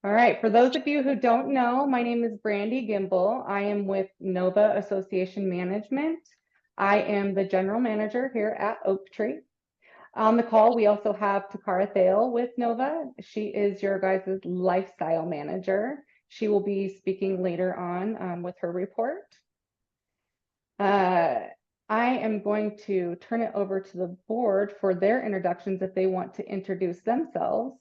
All right, for those of you who don't know, my name is Brandy Gimble. I am with Nova Association Management. I am the general manager here at Oak Tree. On the call, we also have Takara Thale with Nova. She is your guys' lifestyle manager. She will be speaking later on with her report. I am going to turn it over to the board for their introductions if they want to introduce themselves.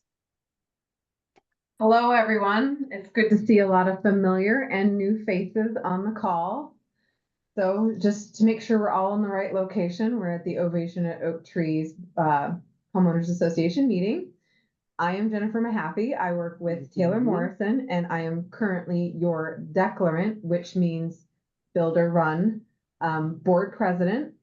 Hello, everyone. It's good to see a lot of familiar and new faces on the call. So just to make sure we're all in the right location, we're at the Ovation at Oak Trees Homeowners Association meeting. I am Jennifer Mahaffey. I work with Taylor Morrison, and I am currently your declarant, which means builder run board president.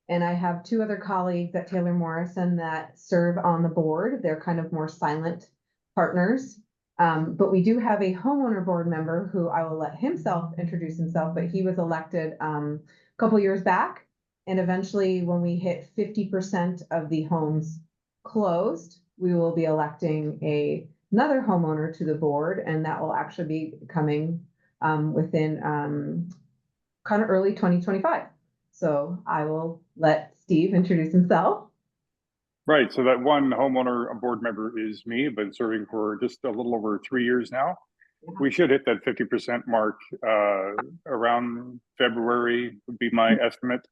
And I have two other colleagues at Taylor Morrison that serve on the board. They're kind of more silent partners. But we do have a homeowner board member who I will let himself introduce himself, but he was elected a couple years back. And eventually, when we hit 50% of the homes closed, we will be electing another homeowner to the board, and that will actually be coming within kind of early 2025. So I will let Steve introduce himself. Right, so that one homeowner board member is me. I've been serving for just a little over 3 years now. We should hit that 50% mark around February would be my estimate.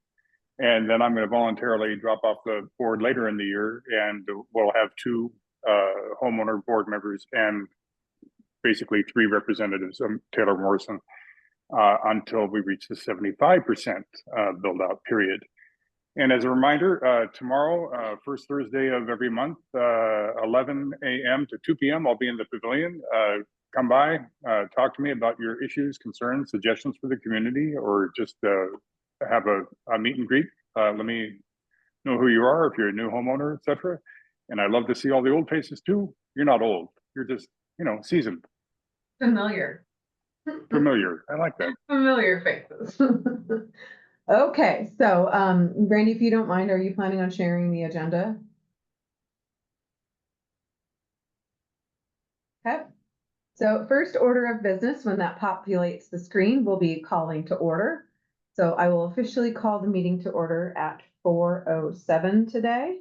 And then I'm going to voluntarily drop off the board later in the year, and we'll have two homeowner board members and basically 3 representatives of Taylor Morrison until we reach the 75% build out period. And as a reminder, tomorrow, first Thursday of every month, 11 a.m. to 2 p.m., I'll be in the pavilion. Come by, talk to me about your issues, concerns, suggestions for the community, or just have a meet and greet. Let me know who you are, if you're a new homeowner, etc. And I love to see all the old faces too. You're not old. You're just, seasoned. Familiar. Familiar. I like that. Familiar faces. Okay, so Brandy, if you don't mind, are you planning on sharing the agenda? Okay. So first order of business, when that populates the screen, we'll be calling to order. So I will officially call the meeting to order at 4:07 today.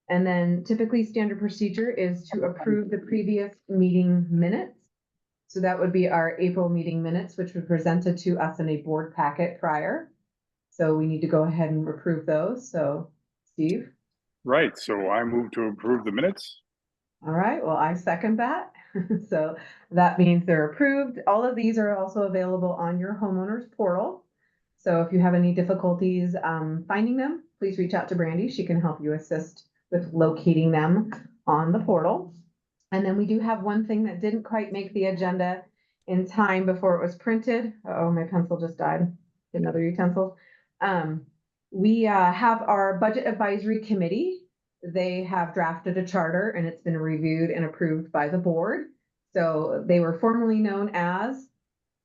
And then typically standard procedure is to approve the previous meeting minutes. So that would be our April meeting minutes, which were presented to us in a board packet prior. So we need to go ahead and approve those. So Steve? Right, so I move to approve the minutes. All right, well, I second that. So that means they're approved. All of these are also available on your homeowner's portal. So if you have any difficulties finding them, please reach out to Brandy. She can help you assist with locating them on the portal. And then we do have one thing that didn't quite make the agenda in time before it was printed. Oh, my pencil just died. Get another utensil. We have our budget advisory committee. They have drafted a charter and it's been reviewed and approved by the board. So they were formerly known as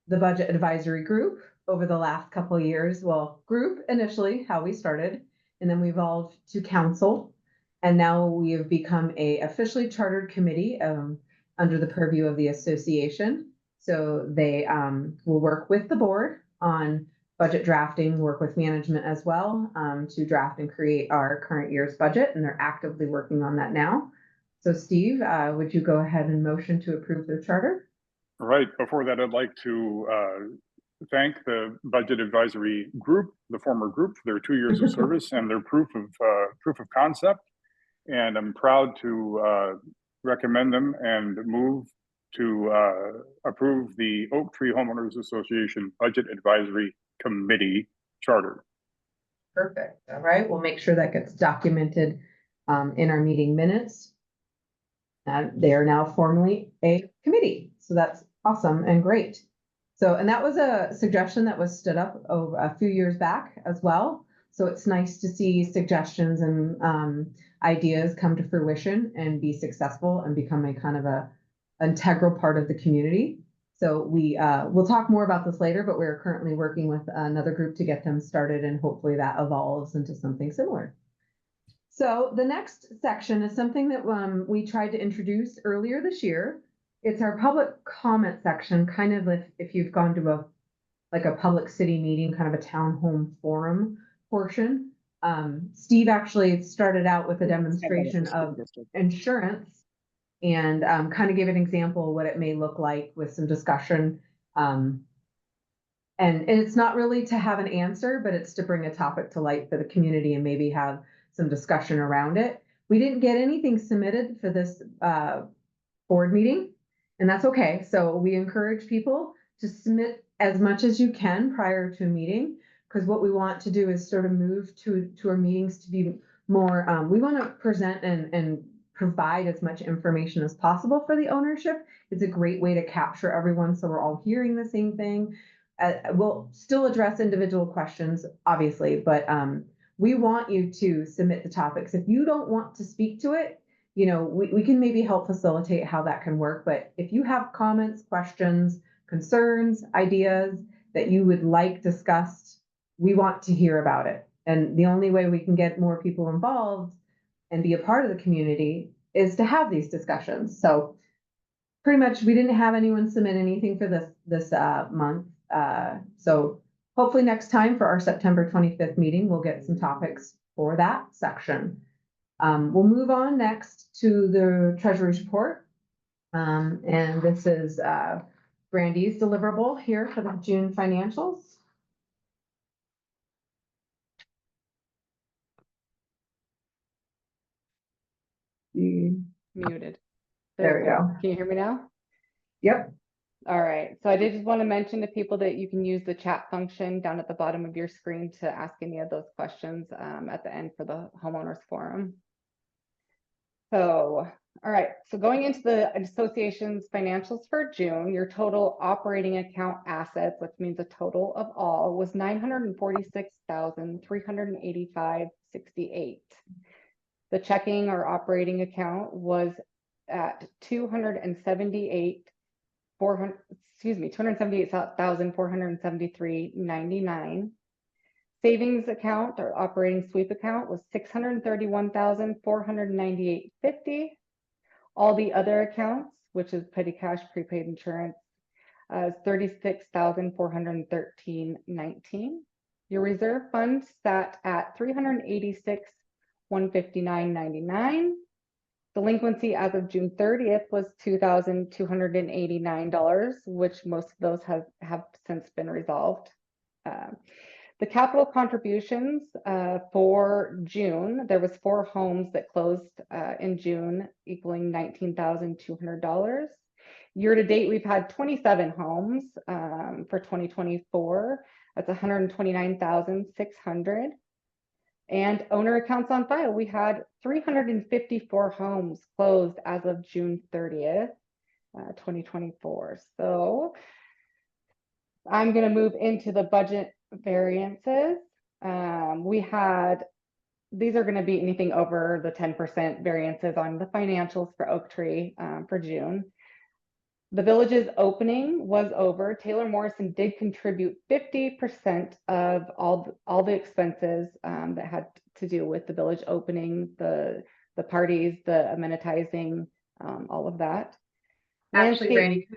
the Budget Advisory Group over the last couple of years. Well, group initially, how we started, and then we evolved to council. And now we have become a officially chartered committee under the purview of the association. So they will work with the board on budget drafting, work with management as well to draft and create our current year's budget. And they're actively working on that now. So Steve, would you go ahead and motion to approve the charter? All right, before that, I'd like to thank the Budget Advisory Group, the former group, for their 2 years of service and their proof of concept. And I'm proud to recommend them and move to approve the Oak Tree Homeowners Association Budget Advisory Committee Charter. Perfect. All right, we'll make sure that gets documented in our meeting minutes. They are now formally a committee. So that's awesome and great. So, and that was a suggestion that was stood up over a few years back as well. So it's nice to see suggestions and ideas come to fruition and be successful and become a kind of a integral part of the community. So we'll talk more about this later, but we're currently working with another group to get them started, and hopefully that evolves into something similar. So the next section is something that we tried to introduce earlier this year. It's our public comment section, kind of if you've gone to a public city meeting, kind of a town home forum portion. Steve actually started out with a demonstration of insurance and kind of give an example of what it may look like with some discussion. And it's not really to have an answer, but it's to bring a topic to light for the community and maybe have some discussion around it. We didn't get anything submitted for this board meeting, and that's okay. So we encourage people to submit as much as you can prior to a meeting, because what we want to do is sort of move to our meetings to be more, we want to present and provide as much information as possible for the ownership. It's a great way to capture everyone so we're all hearing the same thing. We'll still address individual questions, obviously, but we want you to submit the topics. If you don't want to speak to it, you know, we can maybe help facilitate how that can work. But if you have comments, questions, concerns, ideas that you would like discussed, we want to hear about it. And the only way we can get more people involved and be a part of the community is to have these discussions. So pretty much we didn't have anyone submit anything for this month. So hopefully next time for our September 25th meeting, we'll get some topics for that section. We'll move on next to the Treasury's report. And this is Brandy's deliverable here for the June financials. Muted. There we go. Can you hear me now? Yep. All right. So I did just want to mention to people that you can use the chat function down at the bottom of your screen to ask any of those questions at the end for the homeowners forum. So, all right. So going into the association's financials for June, your total operating account assets, which means a total of all, was $946,385.68. The checking or operating account was at $278,473.99. Savings account or operating sweep account was $631,498.50. All the other accounts, which is petty cash, prepaid insurance, is $36,413.19. Your reserve fund sat at $386,159.99. Delinquency as of June 30th was $2,289, which most of those have since been resolved. The capital contributions for June, there was 4 homes that closed in June, equaling $19,200. Year to date, we've had 27 homes for 2024. That's $129,600. And owner accounts on file, we had 354 homes closed as of June 30th, 2024. So I'm going to move into the budget variances. These are going to be anything over the 10% variances on the financials for Oaktree for June. The village's opening was over. Taylor Morrison did contribute 50% of all the expenses that had to do with the village opening, the parties, the amenitizing, all of that. Actually, Brandy,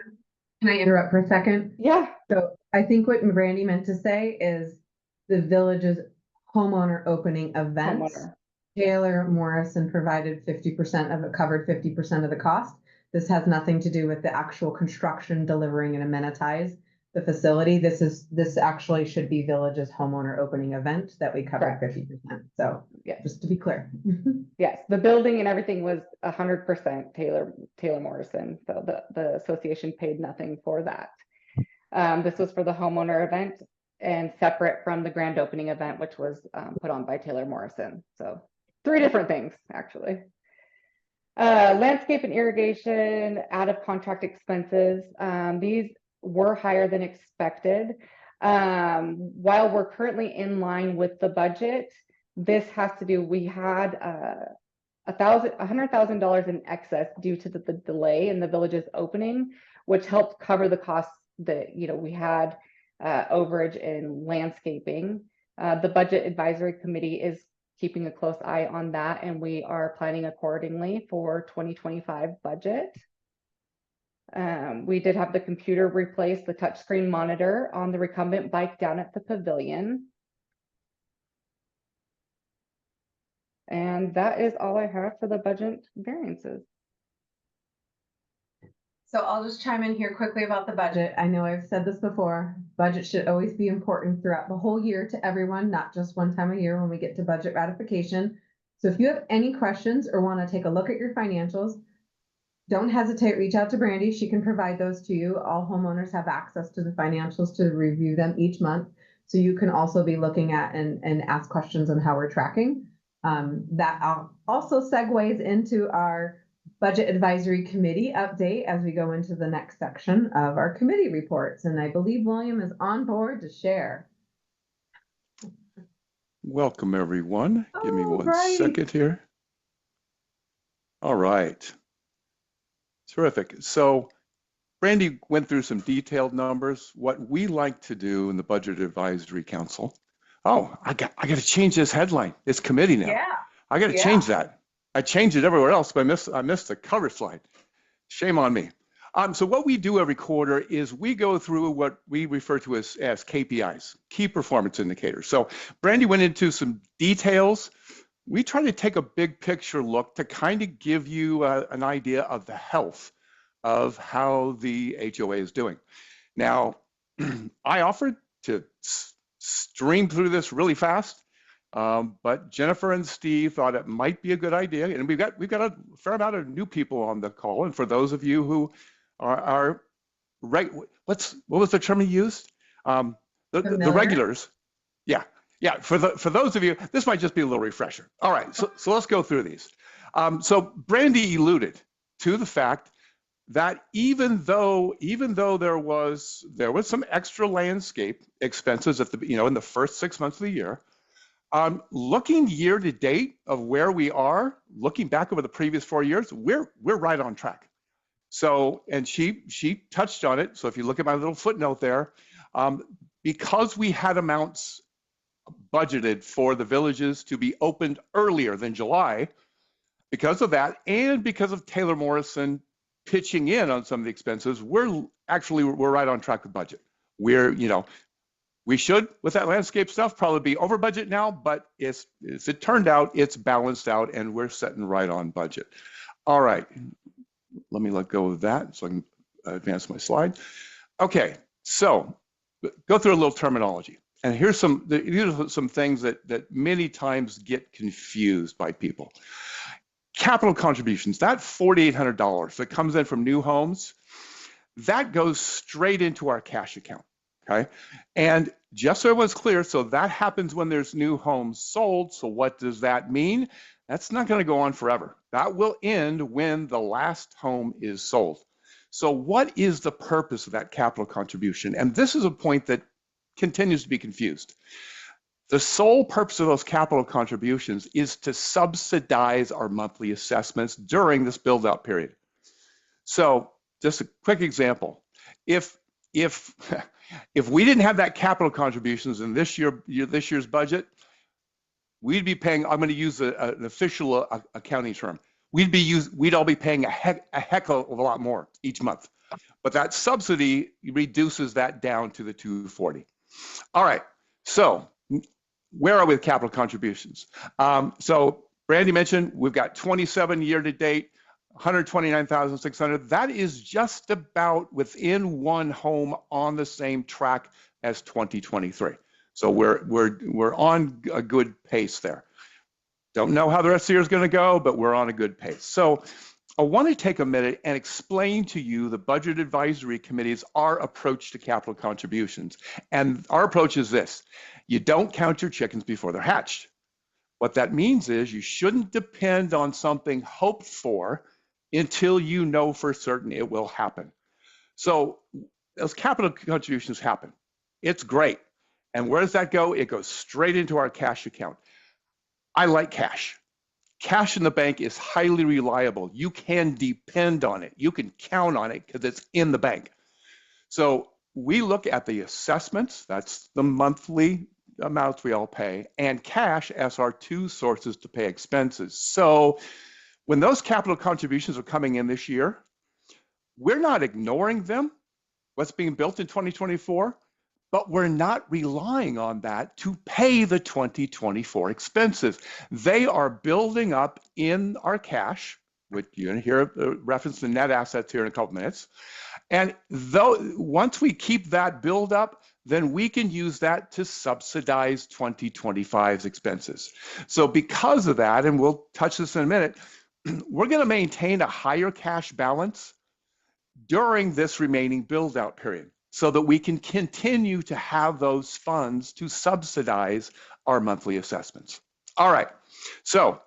can I interrupt for a second? Yeah. So I think what Brandy meant to say is the village's homeowner opening event. Taylor Morrison provided 50% of it, covered 50% of the cost. This has nothing to do with the actual construction, delivering and amenitize the facility. This actually should be village's homeowner opening event that we covered 50%. So yeah, just to be clear. Yes, the building and everything was 100% Taylor Morrison. So the association paid nothing for that. This was for the homeowner event and separate from the grand opening event, which was put on by Taylor Morrison. So 3 different things actually. Landscape and irrigation out of contract expenses. These were higher than expected. While we're currently in line with the budget, this has to do, we had $100,000 in excess due to the delay in the village's opening, which helped cover the costs that, you know, we had overage in landscaping. The budget advisory committee is keeping a close eye on that, and we are planning accordingly for 2025 budget. We did have the computer replace the touchscreen monitor on the recumbent bike down at the pavilion. And that is all I have for the budget variances. So I'll just chime in here quickly about the budget. I know I've said this before, budget should always be important throughout the whole year to everyone, not just one time a year when we get to budget ratification. So if you have any questions or want to take a look at your financials, don't hesitate, reach out to Brandy. She can provide those to you. All homeowners have access to the financials to review them each month. So you can also be looking at and ask questions on how we're tracking. That also segues into our Budget Advisory Committee update as we go into the next section of our committee reports. And I believe William is on board to share. Welcome, everyone. Give me one Alrighty. second here. All right. Terrific. So Brandy went through some detailed numbers. What we like to do in the Budget Advisory Council. Oh, I got to change this headline. It's committee now. Yeah. I got to Yeah. change that. I changed it everywhere else, but I missed the cover slide. Shame on me. So what we do every quarter is we go through what we refer to as KPIs, key performance indicators. So Brandy went into some details. We try to take a big picture look to kind of give you an idea of the health of how the HOA is doing. Now, I offered to stream through this really fast. But Jennifer and Steve thought it might be a good idea, and we've got a fair amount of new people on the call. And for those of you who are right, what was the term he used? The regulars. Yeah. For those of you, this might just be a little refresher. All right, so let's go through these. So Brandy alluded to the fact that even though there was some extra landscape expenses at the in the first 6 months of the year. Looking year to date of where we are, looking back over the previous 4 years, we're right on track. So, and she touched on it. So if you look at my little footnote there, because we had amounts budgeted for the villages to be opened earlier than July, because of that, and because of Taylor Morrison pitching in on some of the expenses, we're right on track with budget. We should, with that landscape stuff, probably be over budget now, but as it turned out, it's balanced out and we're sitting right on budget. All right, let me let go of that so I can advance my slide. Okay, so go through a little terminology. And here's some things that many times get confused by people. Capital contributions, that $4,800 that comes in from new homes, that goes straight into our cash account. Okay, and just so everyone's clear, so that happens when there's new homes sold. So what does that mean? That's not going to go on forever. That will end when the last home is sold. So what is the purpose of that capital contribution? And this is a point that continues to be confused. The sole purpose of those capital contributions is to subsidize our monthly assessments during this build-out period. So just a quick example. If we didn't have that capital contributions in this year's budget, we'd be paying, I'm going to use an official accounting term, we'd all be paying a heck of a lot more each month. But that subsidy reduces that down to the $240. All right, so where are we with capital contributions? So Brandy mentioned we've got 27 year to date, 129,600. That is just about within one home on the same track as 2023. So we're on a good pace there. Don't know how the rest of the year is going to go, but we're on a good pace. So I want to take a minute and explain to you the Budget Advisory Committee's our approach to capital contributions. And our approach is this: you don't count your chickens before they're hatched. What that means is you shouldn't depend on something hoped for until you know for certain it will happen. So those capital contributions happen. It's great. And where does that go? It goes straight into our cash account. I like cash. Cash in the bank is highly reliable. You can depend on it. You can count on it because it's in the bank. So we look at the assessments, that's the monthly amounts we all pay, and cash as our two sources to pay expenses. So when those capital contributions are coming in this year, We're not ignoring them, what's being built in 2024, but we're not relying on that to pay the 2024 expenses. They are building up in our cash, which you're going to hear a reference to net assets here in a couple minutes. And though once we keep that build up, then we can use that to subsidize 2025's expenses. So because of that, and we'll touch this in a minute, we're going to maintain a higher cash balance during this remaining build out period so that we can continue to have those funds to subsidize our monthly assessments. All right, so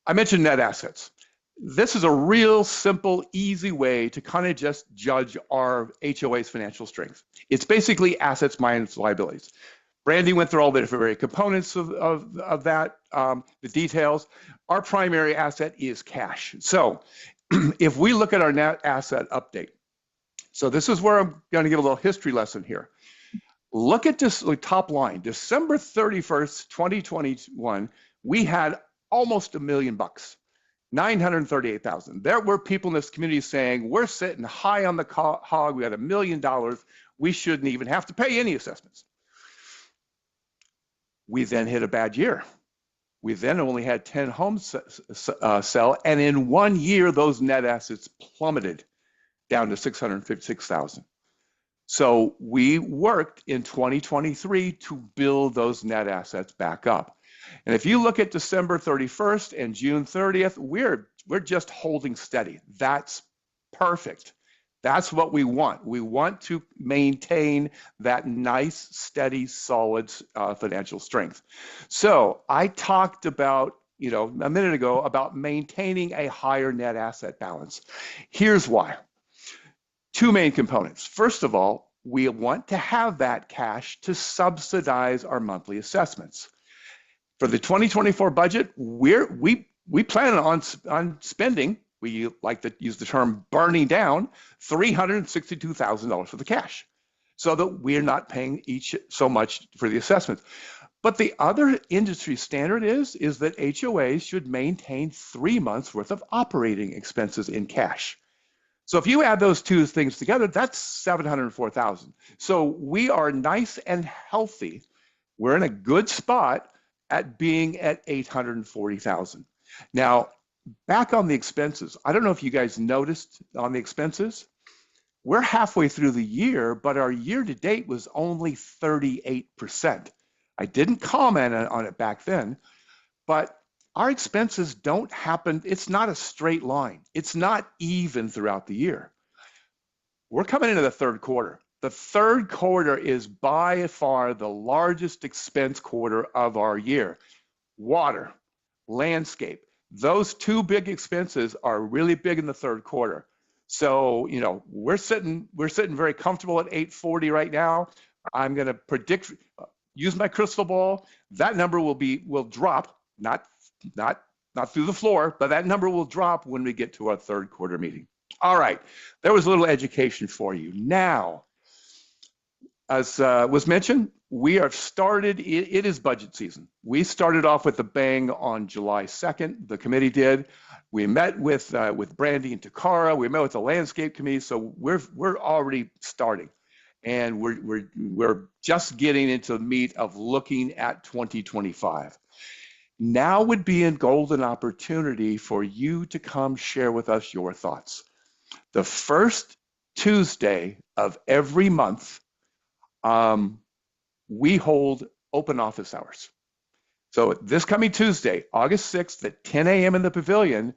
I mentioned net assets. This is a real simple, easy way to kind of just judge our HOA's financial strength. It's basically assets minus liabilities. Brandy went through all the different components of that, the details. Our primary asset is cash. So if we look at our net asset update, so this is where I'm going to give a little history lesson here. Look at this top line, December 31st, 2021, we had almost $1 million, 938,000. There were people in this community saying, we're sitting high on the hog, we had $1 million, we shouldn't even have to pay any assessments. We then hit a bad year. We then only had 10 homes sell, and in 1 year, those net assets plummeted down to 656,000. So we worked in 2023 to build those net assets back up. And if you look at December 31st and June 30th, we're just holding steady. That's perfect. That's what we want. We want to maintain that nice, steady, solid financial strength. So I talked about, a minute ago about maintaining a higher net asset balance. Here's why. Two main components. First of all, we want to have that cash to subsidize our monthly assessments. For the 2024 budget, we plan on spending, we like to use the term burning down, $362,000 for the cash, so that we're not paying each so much for the assessments. But the other industry standard is that HOAs should maintain 3 months worth of operating expenses in cash. So if you add those two things together, that's $704,000. So we are nice and healthy. We're in a good spot at being at $840,000. Now, back on the expenses, I don't know if you guys noticed on the expenses, we're halfway through the year, but our year to date was only 38%. I didn't comment on it back then, but our expenses don't happen, it's not a straight line. It's not even throughout the year. We're coming into the third quarter. The third quarter is by far the largest expense quarter of our year. Water, landscape, those two big expenses are really big in the third quarter. So, we're sitting very comfortable at 840 right now. I'm going to predict, use my crystal ball. That number will drop, not through the floor, but that number will drop when we get to our third quarter meeting. All right, there was a little education for you. Now, as was mentioned, we are started, it is budget season. We started off with a bang on July 2nd, the committee did. We met with Brandy and Takara, we met with the landscape committee, so we're already starting. And we're just getting into the meat of looking at 2025. Now would be a golden opportunity for you to come share with us your thoughts. The first Tuesday of every month, we hold open office hours. So this coming Tuesday, August 6th at 10 a.m. in the pavilion,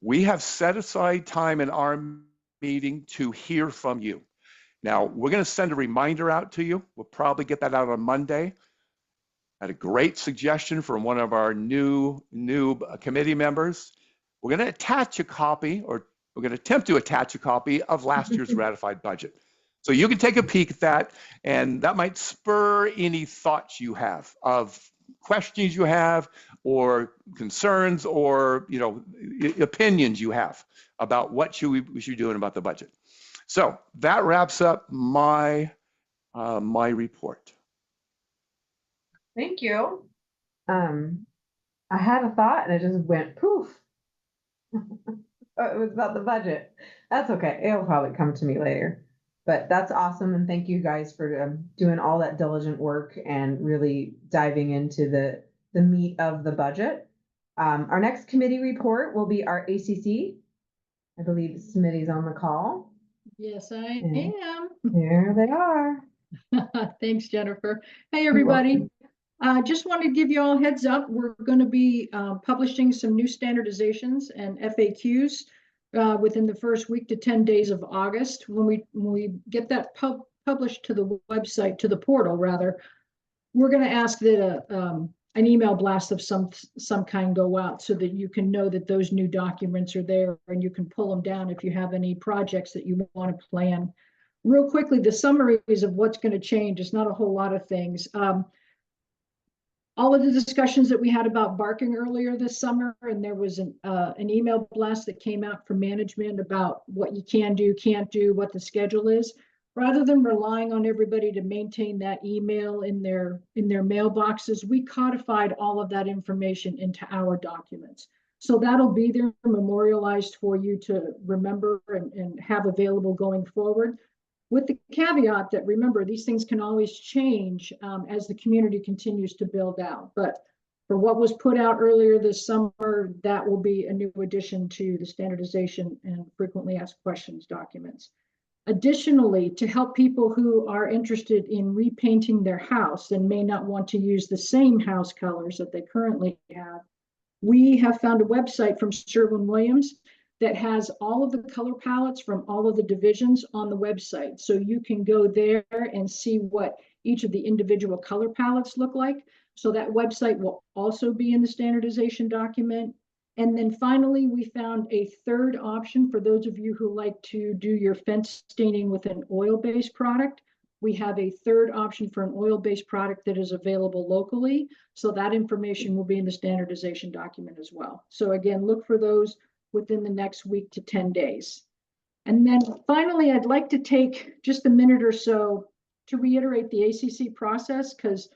we have set aside time in our meeting to hear from you. Now, we're going to send a reminder out to you. We'll probably get that out on Monday. I had a great suggestion from one of our new committee members. We're going to attach a copy, or we're going to attempt to attach a copy of last year's ratified budget. So you can take a peek at that, and that might spur any thoughts you have of questions you have, or concerns, or opinions you have about what we should be doing about the budget. So that wraps up my report. Thank you. I had a thought and it just went poof. It was about the budget. That's okay. It'll probably come to me later. But that's awesome. And thank you guys for doing all that diligent work and really diving into the meat of the budget. Our next committee report will be our ACC. I believe Smitty's on the call. Yes, I Yeah. am. There they are. Thanks, Jennifer. Hey, everybody. Just wanted to give you all a heads up. We're going to be publishing some new standardizations and FAQs within the first week to 10 days of August. When we get that published to the website, to the portal rather, we're going to ask that an email blast of some kind go out so that you can know that those new documents are there and you can pull them down if you have any projects that you want to plan. Real quickly, the summaries of what's going to change. It's not a whole lot of things. All of the discussions that we had about barking earlier this summer, and there was an email blast that came out from management about what you can do, can't do, what the schedule is. Rather than relying on everybody to maintain that email in their mailboxes, we codified all of that information into our documents. So that'll be there memorialized for you to remember and have available going forward. With the caveat that, remember, these things can always change as the community continues to build out. But for what was put out earlier this summer, that will be a new addition to the standardization and frequently asked questions documents. Additionally, to help people who are interested in repainting their house and may not want to use the same house colors that they currently have, we have found a website from Sherwin-Williams that has all of the color palettes from all of the divisions on the website. So you can go there and see what each of the individual color palettes look like. So that website will also be in the standardization document. And then finally, we found a third option for those of you who like to do your fence staining with an oil-based product. We have a third option for an oil-based product that is available locally. So that information will be in the standardization document as well. So again, look for those within the next week to 10 days. And then finally, I'd like to take just a minute or so to reiterate the ACC process, because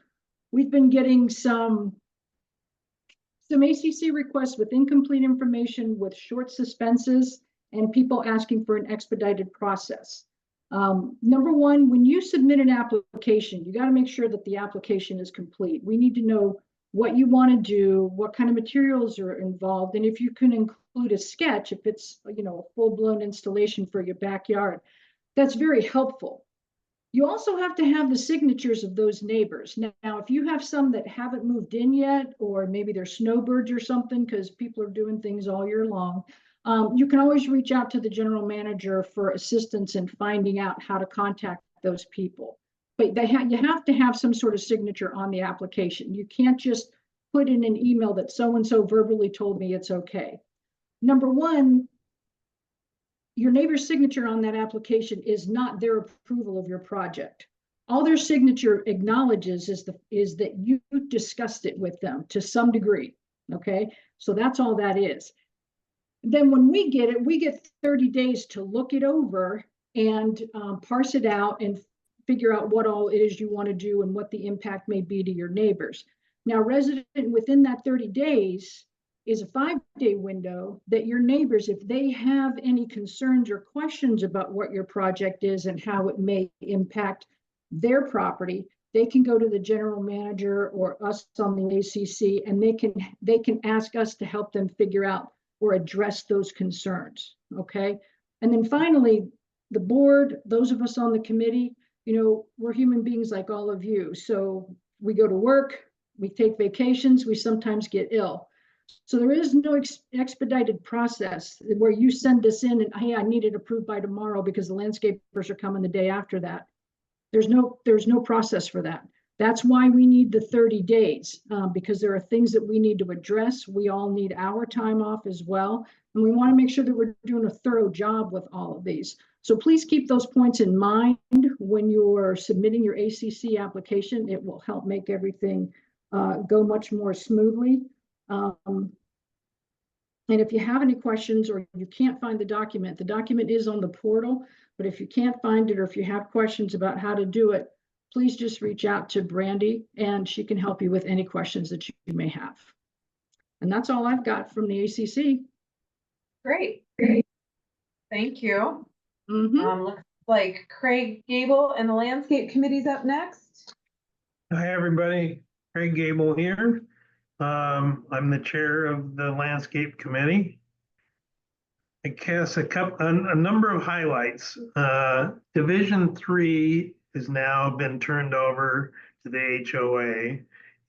we've been getting some ACC requests with incomplete information, with short suspenses, and people asking for an expedited process. Number one, when you submit an application, you got to make sure that the application is complete. We need to know what you want to do, what kind of materials are involved, and if you can include a sketch, if it's, you know, a full-blown installation for your backyard, that's very helpful. You also have to have the signatures of those neighbors. Now, if you have some that haven't moved in yet, or maybe they're snowbirds or something, because people are doing things all year long, you can always reach out to the general manager for assistance in finding out how to contact those people. But you have to have some sort of signature on the application. You can't just put in an email that so-and-so verbally told me it's okay. Number one, your neighbor's signature on that application is not their approval of your project. All their signature acknowledges is that you discussed it with them to some degree, okay? So that's all that is. Then when we get it, we get 30 days to look it over and parse it out and figure out what all it is you want to do and what the impact may be to your neighbors. Now, resident within that 30 days is a 5-day window that your neighbors, if they have any concerns or questions about what your project is and how it may impact their property, they can go to the general manager or us on the ACC, and they can ask us to help them figure out or address those concerns, okay? And then finally, the board, those of us on the committee, you know, we're human beings like all of you. So we go to work, we take vacations, we sometimes get ill. So there is no expedited process where you send this in and, hey, I need it approved by tomorrow because the landscapers are coming the day after that. There's no process for that. That's why we need the 30 days, because there are things that we need to address. We all need our time off as well. And we want to make sure that we're doing a thorough job with all of these. So please keep those points in mind when you're submitting your ACC application. It will help make everything go much more smoothly. And if you have any questions or you can't find the document is on the portal, but if you can't find it or if you have questions about how to do it, please just reach out to Brandy and she can help you with any questions that you may have. And that's all I've got from the ACC. Great. Thank you. Mhm. Looks like Craig Gable and the Landscape Committee's up next. Hi, everybody. Craig Gable here. I'm the chair of the Landscape Committee. I guess a number of highlights. Division 3 has now been turned over to the HOA,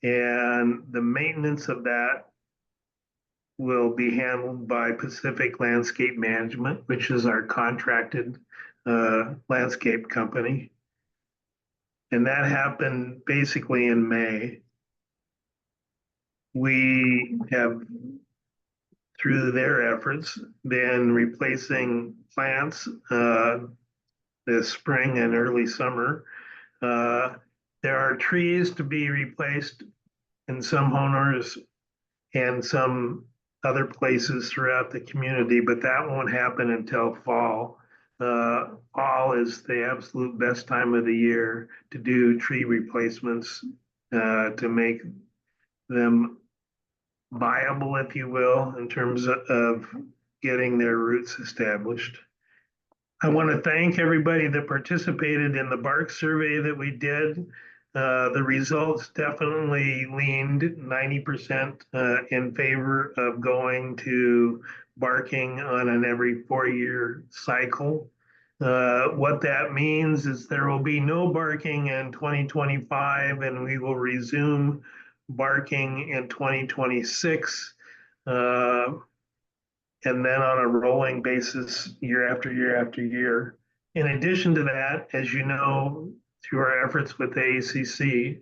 and the maintenance of that will be handled by Pacific Landscape Management, which is our contracted landscape company. And that happened basically in May. We have, through their efforts, been replacing plants this spring and early summer. There are trees to be replaced in some owners and some other places throughout the community, but that won't happen until fall. Fall is the absolute best time of the year to do tree replacements to make them viable, if you will, in terms of getting their roots established. I want to thank everybody that participated in the bark survey that we did. The results definitely leaned 90% in favor of going to barking on an every 4-year cycle. What that means is there will be no barking in 2025, and we will resume barking in 2026. And then on a rolling basis, year after year after year. In addition to that, as you know, through our efforts with the ACC,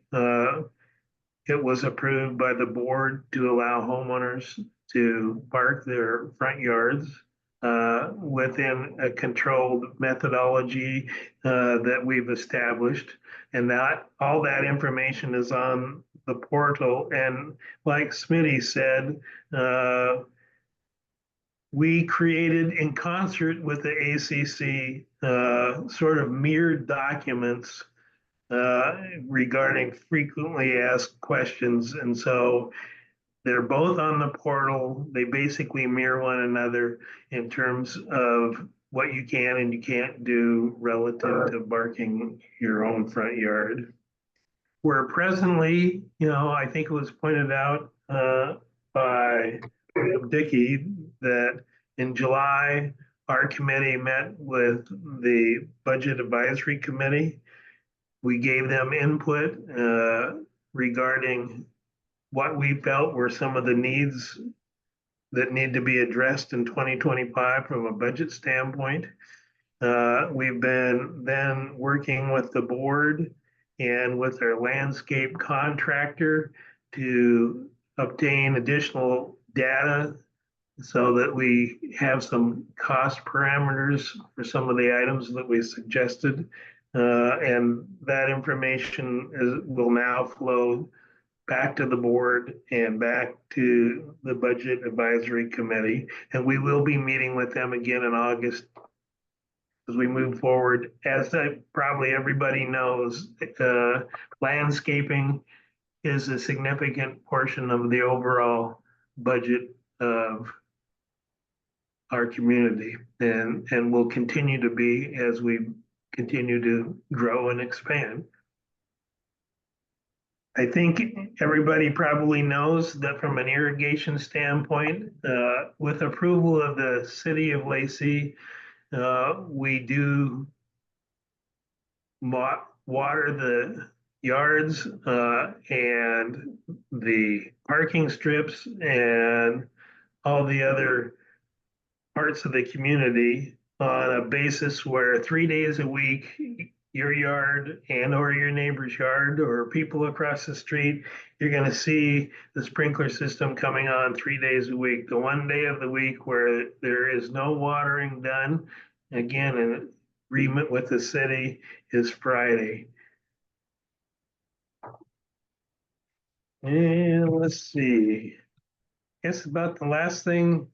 it was approved by the board to allow homeowners to bark their front yards within a controlled methodology that we've established. And that all that information is on the portal. And like Smitty said, we created in concert with the ACC sort of mirrored documents regarding frequently asked questions. And so they're both on the portal. They basically mirror one another in terms of what you can and you can't do relative to barking your own front yard. We're presently, I think it was pointed out by Dickey that in July, our committee met with the Budget Advisory Committee. We gave them input regarding what we felt were some of the needs that need to be addressed in 2025 from a budget standpoint. We've been then working with the board and with our landscape contractor to obtain additional data so that we have some cost parameters for some of the items that we suggested. And that information will now flow back to the board and back to the Budget Advisory Committee. And we will be meeting with them again in August as we move forward. As probably everybody knows, landscaping is a significant portion of the overall budget of our community and will continue to be as we continue to grow and expand. I think everybody probably knows that from an irrigation standpoint, with approval of the city of Lacey, we do water the yards and the parking strips and all the other parts of the community on a basis where 3 days a week, your yard and or your neighbor's yard or people across the street, you're going to see the sprinkler system coming on 3 days a week. The one day of the week where there is no watering done, again, in agreement with the city, is Friday. And let's see. I guess about the last thing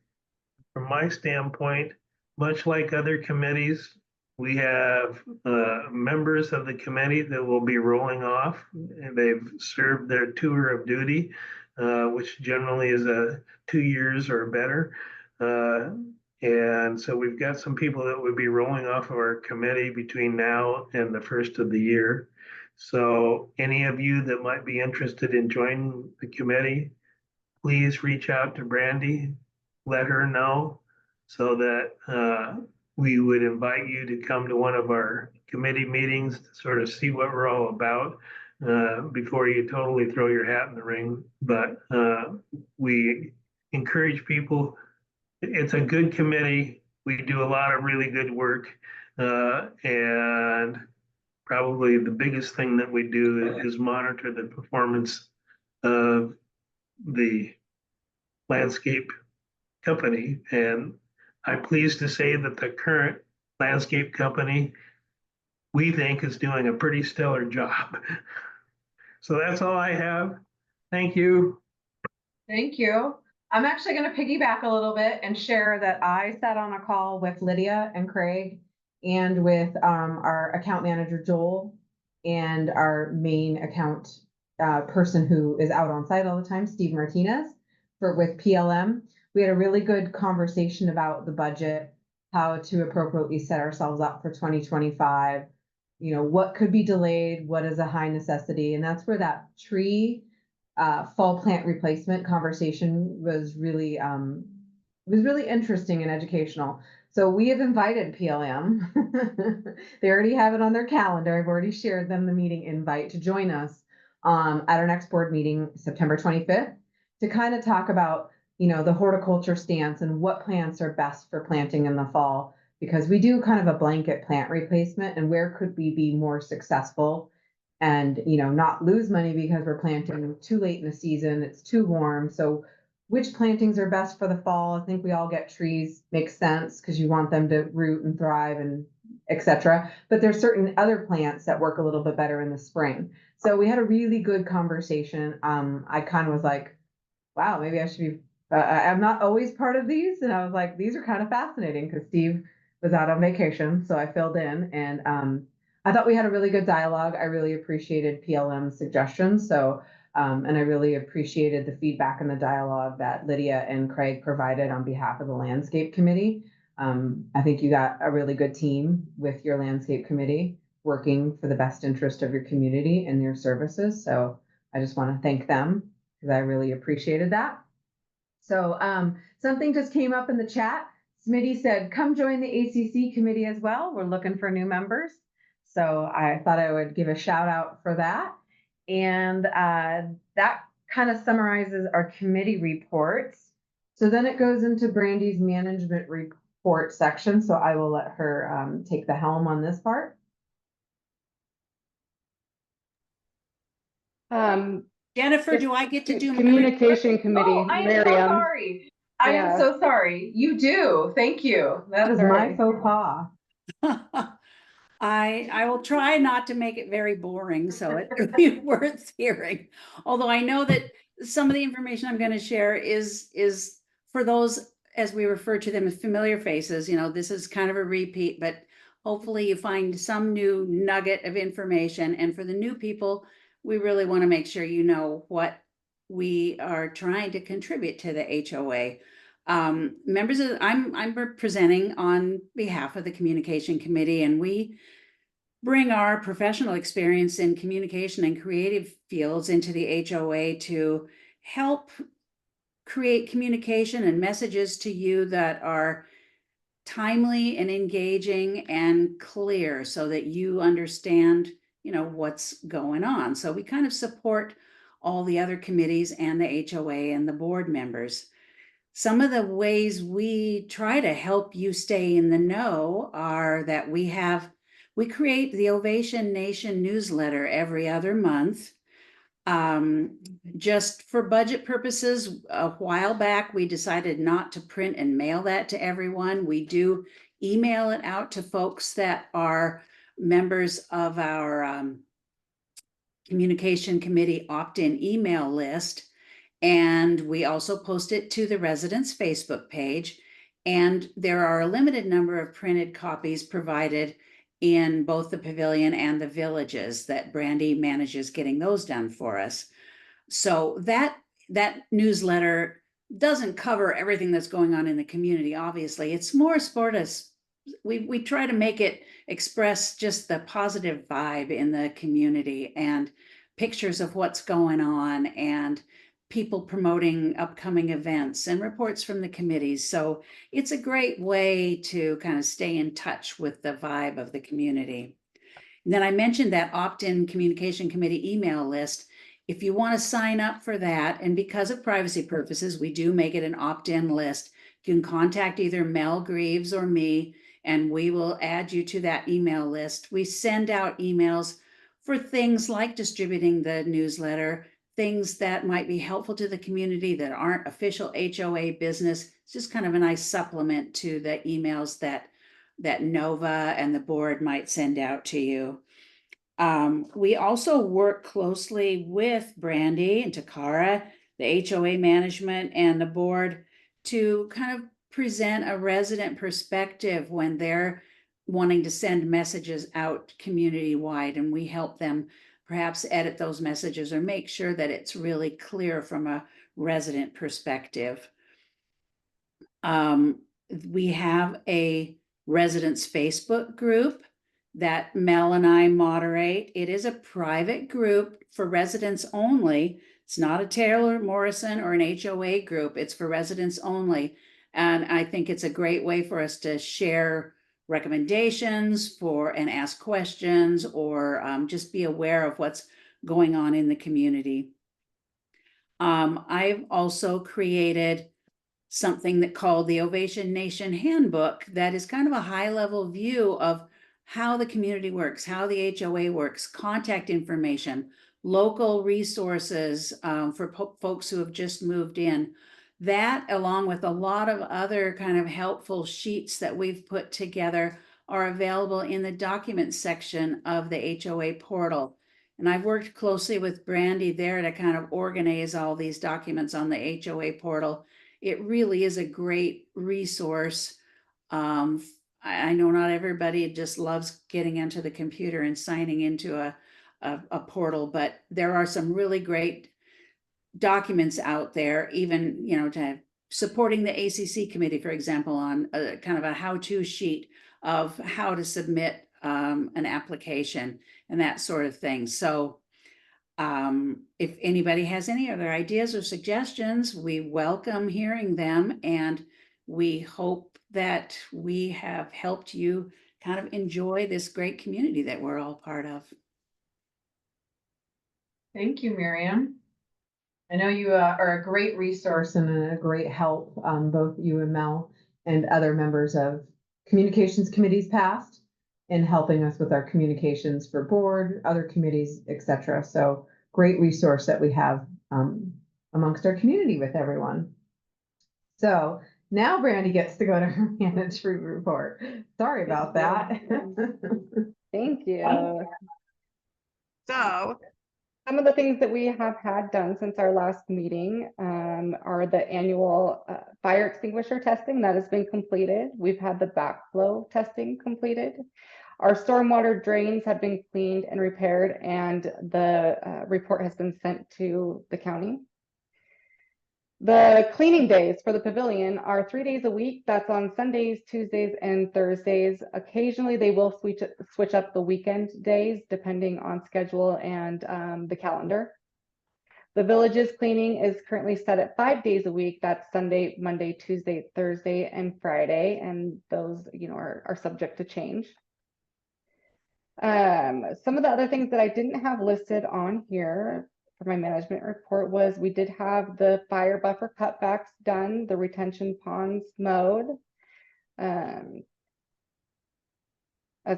from my standpoint, much like other committees, we have members of the committee that will be rolling off. And they've served their tour of duty, which generally is 2 years or better. And so we've got some people that would be rolling off of our committee between now and the first of the year. So any of you that might be interested in joining the committee, please reach out to Brandy, let her know so that we would invite you to come to one of our committee meetings to sort of see what we're all about before you totally throw your hat in the ring. But we encourage people. It's a good committee. We do a lot of really good work. And probably the biggest thing that we do is monitor the performance of the landscape company. And I'm pleased to say that the current landscape company, we think, is doing a pretty stellar job. So that's all I have. Thank you. Thank you. I'm actually going to piggyback a little bit and share that I sat on a call with Lydia and Craig and with our account manager, Joel, and our main account person who is out on site all the time, Steve Martinez, with PLM. We had a really good conversation about the budget, how to appropriately set ourselves up for 2025. You know, what could be delayed, what is a high necessity, and that's where that tree fall plant replacement conversation was really interesting and educational. So we have invited PLM. They already have it on their calendar. I've already shared them the meeting invite to join us at our next board meeting, September 25th, to kind of talk about, you know, the horticulture stance and what plants are best for planting in the fall, because we do kind of a blanket plant replacement, and where could we be more successful and, you know, not lose money because we're planting too late in the season, it's too warm. So which plantings are best for the fall? I think we all get trees, makes sense, because you want them to root and thrive and etc. But there's certain other plants that work a little bit better in the spring. So we had a really good conversation. I kind of was like, wow, maybe I should be, I'm not always part of these. And I was like, these are kind of fascinating because Steve was out on vacation. So I filled in, and I thought we had a really good dialogue. I really appreciated PLM's suggestions. So, and I really appreciated the feedback and the dialogue that Lydia and Craig provided on behalf of the landscape committee. I think you got a really good team with your landscape committee working for the best interest of your community and your services. So I just want to thank them because I really appreciated that. So something just came up in the chat. Smitty said, come join the ACC committee as well. We're looking for new members. So I thought I would give a shout out for that. And that kind of summarizes our committee reports. So then it goes into Brandy's management report section. So I will let her take the helm on this part. Jennifer, do I get to do my Communication report? Committee, Oh, I am so Miriam. sorry. I Yeah. am so sorry. You do. Thank you. That is my Sorry. faux pas. I will try not to make it very boring, so it'll be worth hearing. Although I know that some of the information I'm going to share is for those, as we refer to them, as familiar faces. You know, this is kind of a repeat, but hopefully you find some new nugget of information. And for the new people, we really want to make sure you know what we are trying to contribute to the HOA. Members of, I'm presenting on behalf of the communication committee, and we bring our professional experience in communication and creative fields into the HOA to help create communication and messages to you that are timely and engaging and clear so that you understand, you know, what's going on. So we kind of support all the other committees and the HOA and the board members. Some of the ways we try to help you stay in the know are that we create the Ovation Nation newsletter every other month. Just for budget purposes, a while back, we decided not to print and mail that to everyone. We do email it out to folks that are members of our communication committee opt-in email list. And we also post it to the residents' Facebook page. And there are a limited number of printed copies provided in both the pavilion and the villages that Brandy manages getting those done for us. So that newsletter doesn't cover everything that's going on in the community, obviously. It's more sort of, we try to make it express just the positive vibe in the community and pictures of what's going on and people promoting upcoming events and reports from the committees. So it's a great way to kind of stay in touch with the vibe of the community. And then I mentioned that opt-in communication committee email list. If you want to sign up for that, and because of privacy purposes, we do make it an opt-in list. You can contact either Mel Greaves or me, and we will add you to that email list. We send out emails for things like distributing the newsletter, things that might be helpful to the community that aren't official HOA business. It's just kind of a nice supplement to the emails that Nova and the board might send out to you. We also work closely with Brandy and Takara, the HOA management and the board, to kind of present a resident perspective when they're wanting to send messages out community-wide, and we help them perhaps edit those messages or make sure that it's really clear from a resident perspective. We have a residents Facebook group that Mel and I moderate. It is a private group for residents only. It's not a Taylor Morrison or an HOA group. It's for residents only. And I think it's a great way for us to share recommendations and ask questions or just be aware of what's going on in the community. I've also created something that called the Ovation Nation Handbook that is kind of a high-level view of how the community works, how the HOA works, contact information, local resources for folks who have just moved in. That, along with a lot of other kind of helpful sheets that we've put together, are available in the documents section of the HOA portal. And I've worked closely with Brandy there to kind of organize all these documents on the HOA portal. It really is a great resource. I know not everybody just loves getting into the computer and signing into a portal, but there are some really great documents out there, even, to supporting the ACC committee, for example, on a kind of a how-to sheet of how to submit an application and that sort of thing. So if anybody has any other ideas or suggestions, we welcome hearing them, and we hope that we have helped you kind of enjoy this great community that we're all part of. Thank you, Miriam. I know you are a great resource and a great help, both you and Mel and other members of communications committees past in helping us with our communications for board, other committees, etc. So great resource that we have amongst our community with everyone. So now Brandy gets to go to her management report. Sorry about that. Thank you. So, Some of the things that we have had done since our last meeting are the annual fire extinguisher testing that has been completed. We've had the backflow testing completed. Our stormwater drains have been cleaned and repaired, and the report has been sent to the county. The cleaning days for the pavilion are 3 days a week. That's on Sundays, Tuesdays, and Thursdays. Occasionally, they will switch up the weekend days depending on schedule and the calendar. The village's cleaning is currently set at 5 days a week. That's Sunday, Monday, Tuesday, Thursday, and Friday, and those, are subject to change. Some of the other things that I didn't have listed on here for my management report was we did have the fire buffer cutbacks done, the retention ponds mowed, as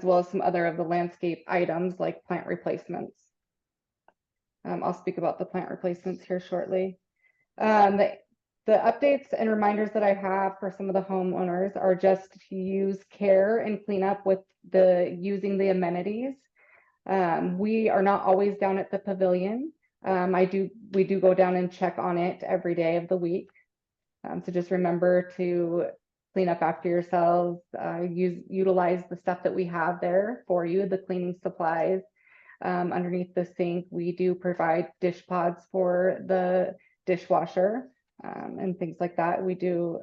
well as some other of the landscape items like plant replacements. I'll speak about the plant replacements here shortly. The updates and reminders that I have for some of the homeowners are just to use care and clean up with using the amenities. We are not always down at the pavilion. We do go down and check on it every day of the week. So just remember to clean up after yourselves, utilize the stuff that we have there for you, the cleaning supplies. Underneath the sink, we do provide dish pods for the dishwasher. and things like that. We do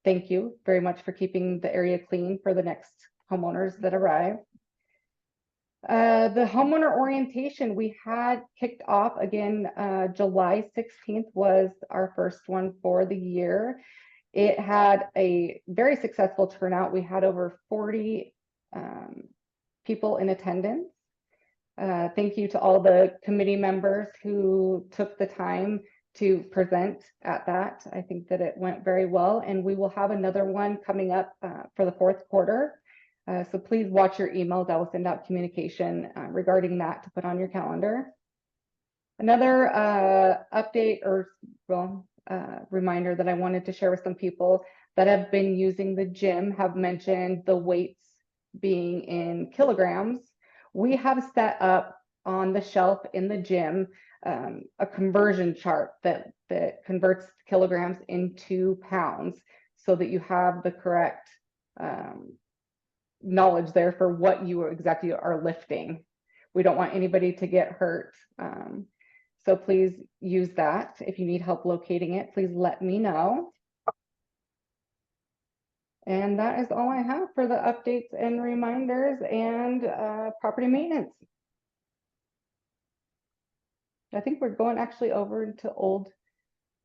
thank you very much for keeping the area clean for the next homeowners that arrive. The homeowner orientation we had kicked off again, July 16th was our first one for the year. It had a very successful turnout. We had over 40 people in attendance. Thank you to all the committee members who took the time to present at that. I think that it went very well, and we will have another one coming up for the fourth quarter. So please watch your emails. I will send out communication regarding that to put on your calendar. Another update or reminder that I wanted to share with some people that have been using the gym have mentioned the weights being in kilograms. We have set up on the shelf in the gym a conversion chart that converts kilograms into pounds so that you have the correct knowledge there for what you exactly are lifting. We don't want anybody to get hurt. So please use that. If you need help locating it, please let me know. And that is all I have for the updates and reminders and property maintenance. I think we're going actually over into old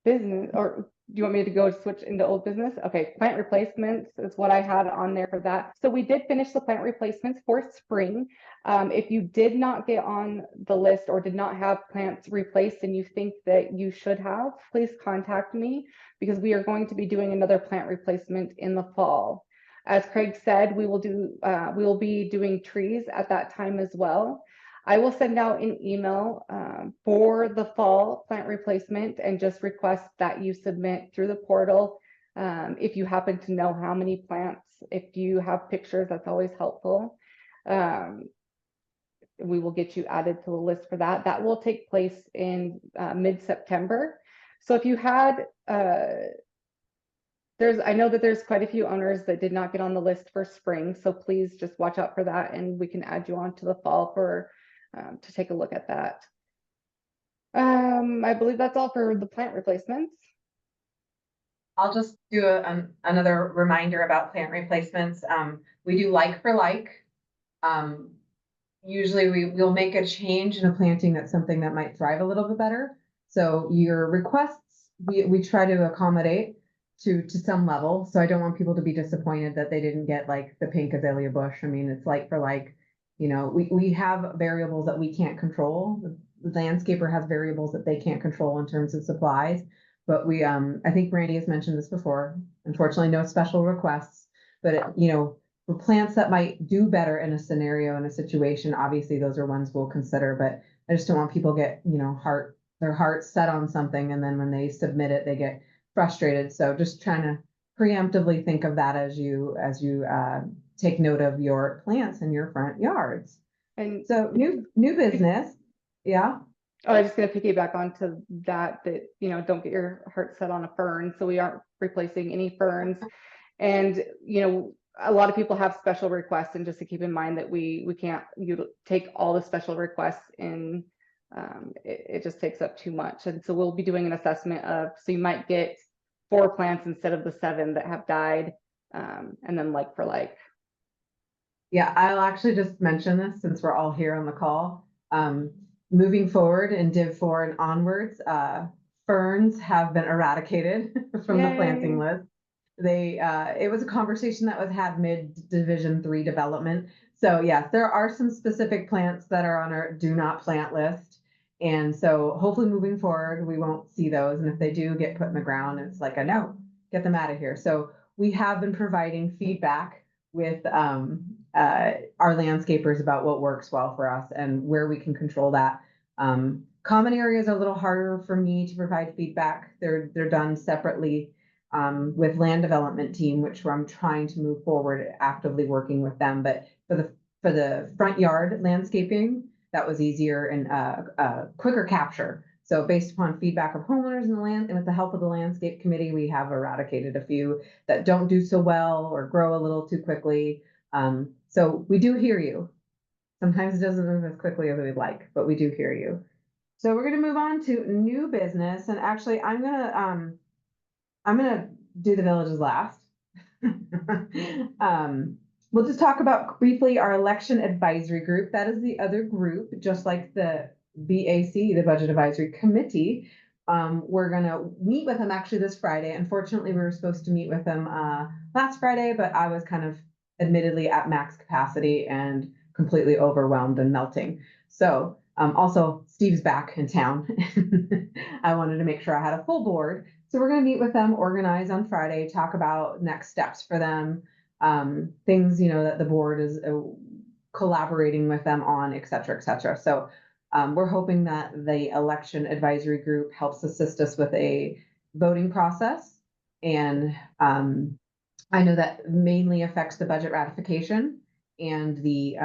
business, or do you want me to go switch into old business? Okay, plant replacements is what I had on there for that. So we did finish the plant replacements for spring. If you did not get on the list or did not have plants replaced and you think that you should have, please contact me because we are going to be doing another plant replacement in the fall. As Craig said, we will be doing trees at that time as well. I will send out an email for the fall plant replacement and just request that you submit through the portal. If you happen to know how many plants, if you have pictures, that's always helpful. We will get you added to the list for that. That will take place in mid-September. So if you had, I know that there's quite a few owners that did not get on the list for spring. So please just watch out for that and we can add you on to the fall for to take a look at that. I believe that's all for the plant replacements. I'll just do another reminder about plant replacements. We do like for like. Usually we'll make a change in a planting that's something that might thrive a little bit better. So your requests, we try to accommodate to some level. So I don't want people to be disappointed that they didn't get like the pink azalea bush. I mean, it's like for like, you know, we have variables that we can't control. The landscaper has variables that they can't control in terms of supplies. But we, I think Brandy has mentioned this before. Unfortunately, no special requests. But you know, for plants that might do better in a scenario, in a situation, obviously those are ones we'll consider. But I just don't want people get, you know, their heart set on something, and then when they submit it, they get frustrated. So just trying to preemptively think of that as you take note of your plants in your front yards. And so new business, yeah. Oh, I'm just going to piggyback onto that, you know, don't get your heart set on a fern. So we aren't replacing any ferns. And, you know, a lot of people have special requests, and just to keep in mind that we can't take all the special requests in, it just takes up too much. And so we'll be doing an assessment of, so you might get 4 plants instead of the 7 that have died, and then like for like. Yeah, I'll actually just mention this since we're all here on the call. Moving forward in Div 4 and onwards, ferns have been eradicated from Yay. The planting list. It was a conversation that was had mid Division 3 development. So yes, there are some specific plants that are on our do not plant list. And so hopefully moving forward, we won't see those. And if they do get put in the ground, it's like a no, get them out of here. So we have been providing feedback with our landscapers about what works well for us and where we can control that. Common areas are a little harder for me to provide feedback. They're done separately with land development team, which I'm trying to move forward, actively working with them. But for the front yard landscaping, that was easier and quicker capture. So based upon feedback of homeowners in the land and with the help of the landscape committee, we have eradicated a few that don't do so well or grow a little too quickly. So we do hear you. Sometimes it doesn't move as quickly as we'd like, but we do hear you. So we're going to move on to new business. And actually, I'm going to I'm gonna do the villages last. We'll just talk about briefly our election advisory group. That is the other group, just like the BAC, the Budget Advisory Committee. We're gonna meet with them actually this Friday. Unfortunately, we were supposed to meet with them last Friday, but I was kind of admittedly at max capacity and completely overwhelmed and melting. So also Steve's back in town. I wanted to make sure I had a full board. So we're gonna meet with them, organize on Friday, talk about next steps for them, things, you know, that the board is collaborating with them on, et cetera, et cetera. So we're hoping that the election advisory group helps assist us with a voting process. And I know that mainly affects the budget ratification and the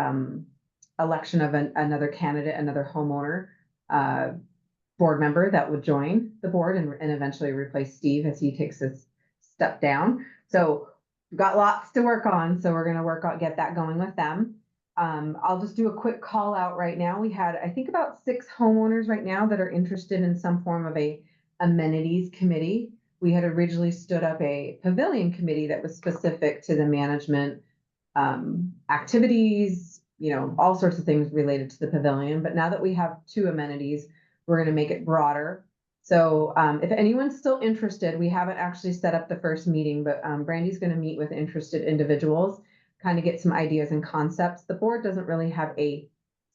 election of another candidate, another homeowner board member that would join the board and eventually replace Steve as he takes his step down. So we've got lots to work on. So we're going to get that going with them. I'll just do a quick call out right now. We had, I think, about 6 homeowners right now that are interested in some form of a amenities committee. We had originally stood up a pavilion committee that was specific to the management activities, you know, all sorts of things related to the pavilion. But now that we have 2 amenities, we're going to make it broader. So if anyone's still interested, we haven't actually set up the first meeting, but Brandy's going to meet with interested individuals, kind of get some ideas and concepts. The board doesn't really have a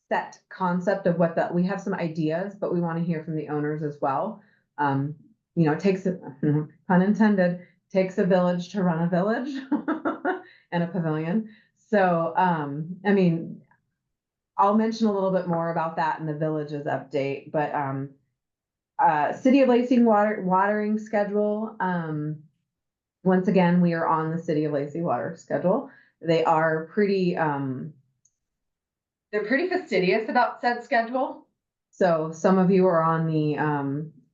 set concept of what we have some ideas, but we want to hear from the owners as well. You know, it takes a, pun intended, takes a village to run a village and a pavilion. So, I mean, I'll mention a little bit more about that in the villages update, but City of Lacey watering schedule. Once again, we are on the City of Lacey water schedule. They are pretty, they're pretty fastidious about said schedule. So some of you are on the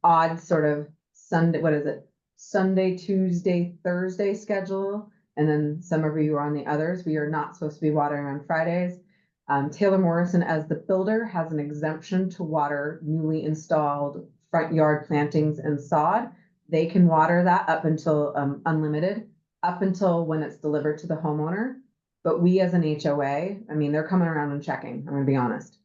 odd sort of Sunday, what is it? Sunday, Tuesday, Thursday schedule. And then some of you are on the others. We are not supposed to be watering on Fridays. Taylor Morrison, as the builder, has an exemption to water newly installed front yard plantings and sod. They can water that up until unlimited, up until when it's delivered to the homeowner. But we as an HOA, I mean, they're coming around and checking, I'm gonna be honest.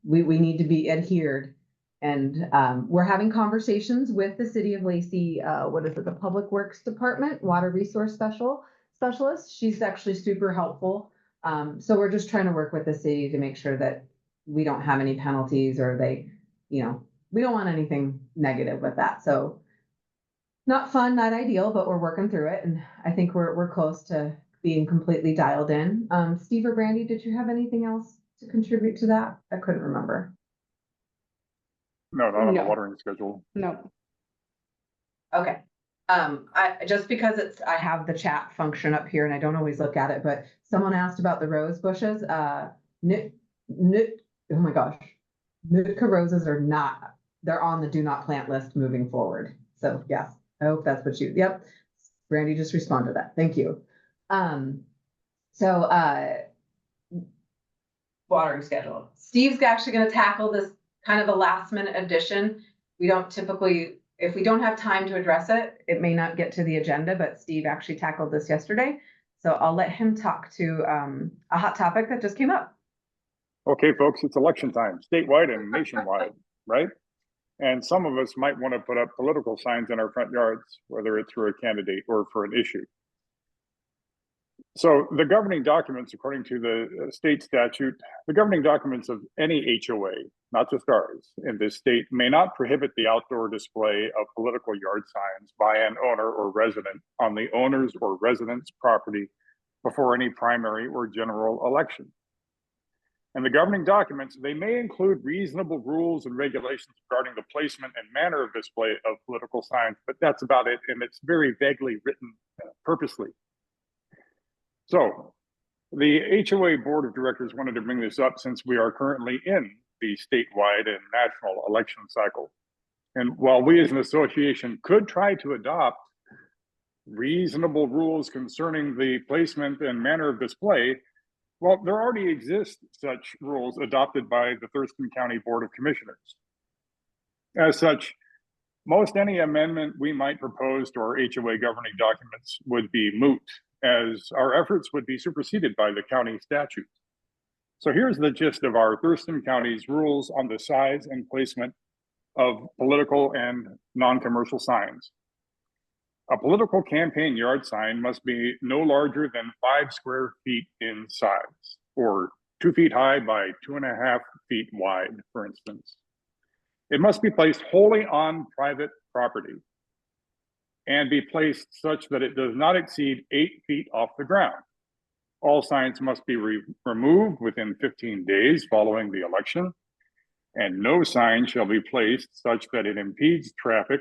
We need to be adhered. And we're having conversations with the City of Lacey, what is it, the Public Works Department, Water Resource Specialist. She's actually super helpful. So we're just trying to work with the city to make sure that we don't have any penalties or they, you know, we don't want anything negative with that. So not fun, not ideal, but we're working through it. And I think we're close to being completely dialed in. Steve or Brandy, did you have anything else to contribute to that? I couldn't remember. No, not on the No. watering schedule. No. Okay. I just because I have the chat function up here and I don't always look at it, but someone asked about the rose bushes. Oh my gosh. Nootka roses are not, they're on the do not plant list moving forward. So yes, I hope that's what yep. Brandy just responded to that. Thank you. Watering schedule. Steve's actually going to tackle this kind of a last minute addition. We don't typically, if we don't have time to address it, it may not get to the agenda, but Steve actually tackled this yesterday. So I'll let him talk to a hot topic that just came up. Okay, folks, it's election time, statewide and nationwide, right? And some of us might want to put up political signs in our front yards, whether it's for a candidate or for an issue. So the governing documents, according to the state statute, the governing documents of any HOA, not just ours, in this state may not prohibit the outdoor display of political yard signs by an owner or resident on the owner's or resident's property before any primary or general election. And the governing documents, they may include reasonable rules and regulations regarding the placement and manner of display of political signs, but that's about it. And it's very vaguely written purposely. So the HOA Board of Directors wanted to bring this up since we are currently in the statewide and national election cycle. And while we as an association could try to adopt reasonable rules concerning the placement and manner of display, well, there already exist such rules adopted by the Thurston County Board of Commissioners. As such, Most any amendment we might propose to our HOA governing documents would be moot, as our efforts would be superseded by the county statutes. So here's the gist of our Thurston County's rules on the size and placement of political and non-commercial signs. A political campaign yard sign must be no larger than 5 square feet in size, or 2 feet high by 2.5 feet wide, for instance. It must be placed wholly on private property and be placed such that it does not exceed 8 feet off the ground. All signs must be removed within 15 days following the election, and no sign shall be placed such that it impedes traffic,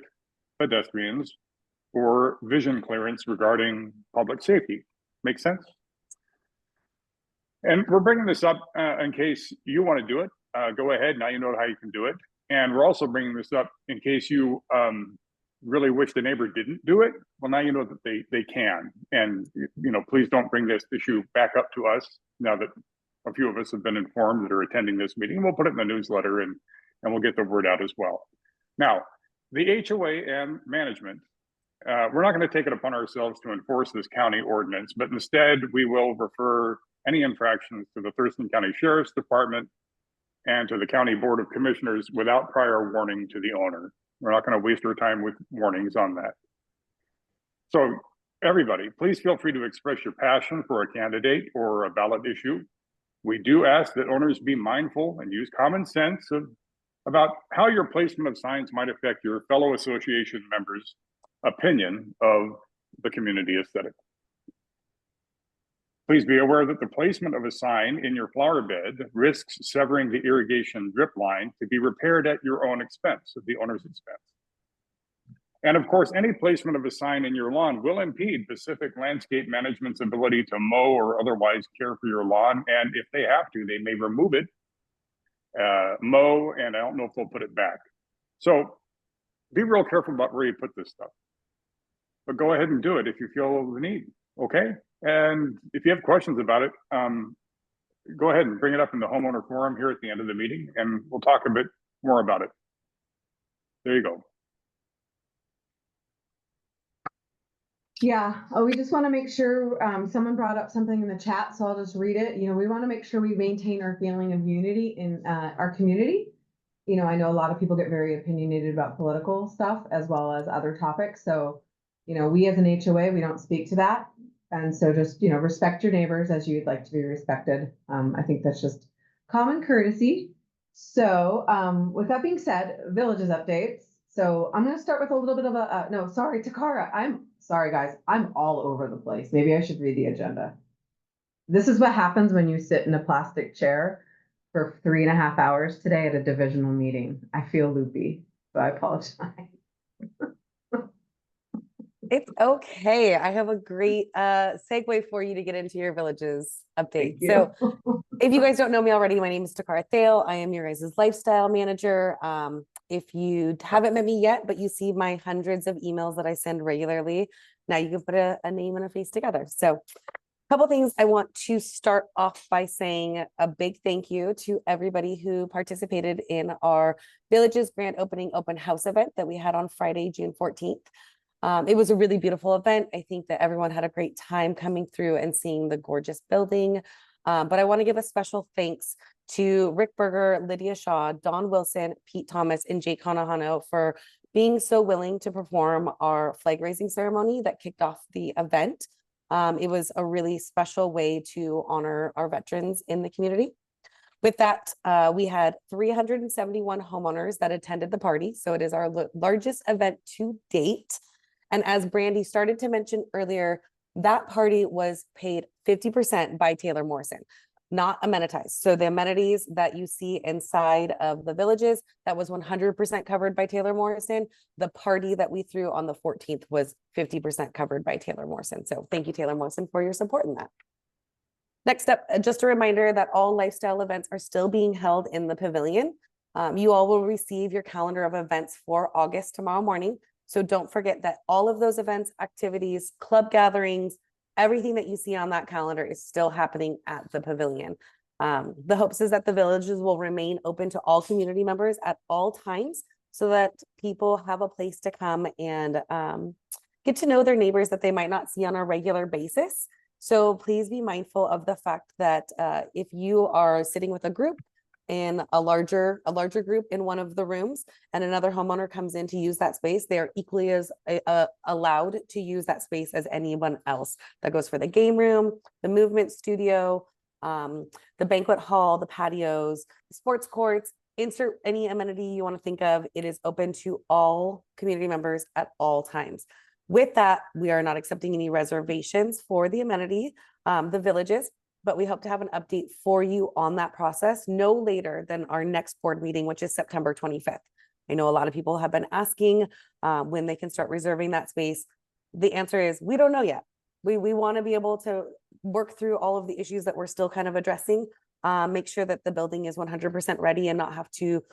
pedestrians, or vision clearance regarding public safety. Make sense? And we're bringing this up in case you want to do it. Go ahead, now you know how you can do it. And we're also bringing this up in case you really wish the neighbor didn't do it. Well, now you know that they can. And please don't bring this issue back up to us now that a few of us have been informed that are attending this meeting. We'll put it in the newsletter and we'll get the word out as well. Now, the HOA and management, we're not going to take it upon ourselves to enforce this county ordinance, but instead we will refer any infractions to the Thurston County Sheriff's Department and to the County Board of Commissioners without prior warning to the owner. We're not going to waste our time with warnings on that. So everybody, please feel free to express your passion for a candidate or a ballot issue. We do ask that owners be mindful and use common sense about how your placement of signs might affect your fellow association members' opinion of the community aesthetic. Please be aware that the placement of a sign in your flower bed risks severing the irrigation drip line to be repaired at your own expense, at the owner's expense. And of course, any placement of a sign in your lawn will impede Pacific Landscape Management's ability to mow or otherwise care for your lawn. And if they have to, they may remove it, mow, and I don't know if they'll put it back. So be real careful about where you put this stuff. But go ahead and do it if you feel the need, okay? And if you have questions about it, go ahead and bring it up in the homeowner forum here at the end of the meeting, and we'll talk a bit more about it. There you go. Yeah, we just want to make sure, someone brought up something in the chat, so I'll just read it. We want to make sure we maintain our feeling of unity in our community. I know a lot of people get very opinionated about political stuff as well as other topics. So, we as an HOA, we don't speak to that. And so just, respect your neighbors as you'd like to be respected. I think that's just common courtesy. So with that being said, villages updates. So I'm going to start with a little bit of no, sorry, Takara. I'm sorry, guys. I'm all over the place. Maybe I should read the agenda. This is what happens when you sit in a plastic chair for 3.5 hours today at a divisional meeting. I feel loopy, so I apologize. It's okay. I have a great segue for you to get into your villages update. So if you guys don't know me already, my name is Takara Thale. I am your guys' lifestyle manager. If you haven't met me yet, but you see my hundreds of emails that I send regularly, now you can put a name and a face together. So a couple things I want to start off by saying a big thank you to everybody who participated in our Villages Grand Opening Open House event that we had on Friday, June 14th. It was a really beautiful event. I think that everyone had a great time coming through and seeing the gorgeous building. But I want to give a special thanks to Rick Berger, Lydia Shaw, Don Wilson, Pete Thomas, and Jake Hanahano for being so willing to perform our flag raising ceremony that kicked off the event. It was a really special way to honor our veterans in the community. With that, we had 371 homeowners that attended the party. So it is our largest event to date. And as Brandy started to mention earlier, that party was paid 50% by Taylor Morrison, not amenitized. So the amenities that you see inside of the villages, that was 100% covered by Taylor Morrison. The party that we threw on the 14th was 50% covered by Taylor Morrison. So thank you, Taylor Morrison, for your support in that. Next up, just a reminder that all lifestyle events are still being held in the pavilion. You all will receive your calendar of events for August tomorrow morning. So don't forget that all of those events, activities, club gatherings, everything that you see on that calendar is still happening at the pavilion. The hopes is that the villages will remain open to all community members at all times. so that people have a place to come and get to know their neighbors that they might not see on a regular basis. So please be mindful of the fact that if you are sitting with a group in a larger group in one of the rooms and another homeowner comes in to use that space, they are equally as allowed to use that space as anyone else. That goes for the game room, the movement studio, the banquet hall, the patios, the sports courts, insert any amenity you want to think of. It is open to all community members at all times. With that, we are not accepting any reservations for the amenity, the villages, but we hope to have an update for you on that process no later than our next board meeting, which is September 25th. I know a lot of people have been asking when they can start reserving that space. The answer is we don't know yet. We want to be able to work through all of the issues that we're still kind of addressing, make sure that the building is 100% ready and not have to,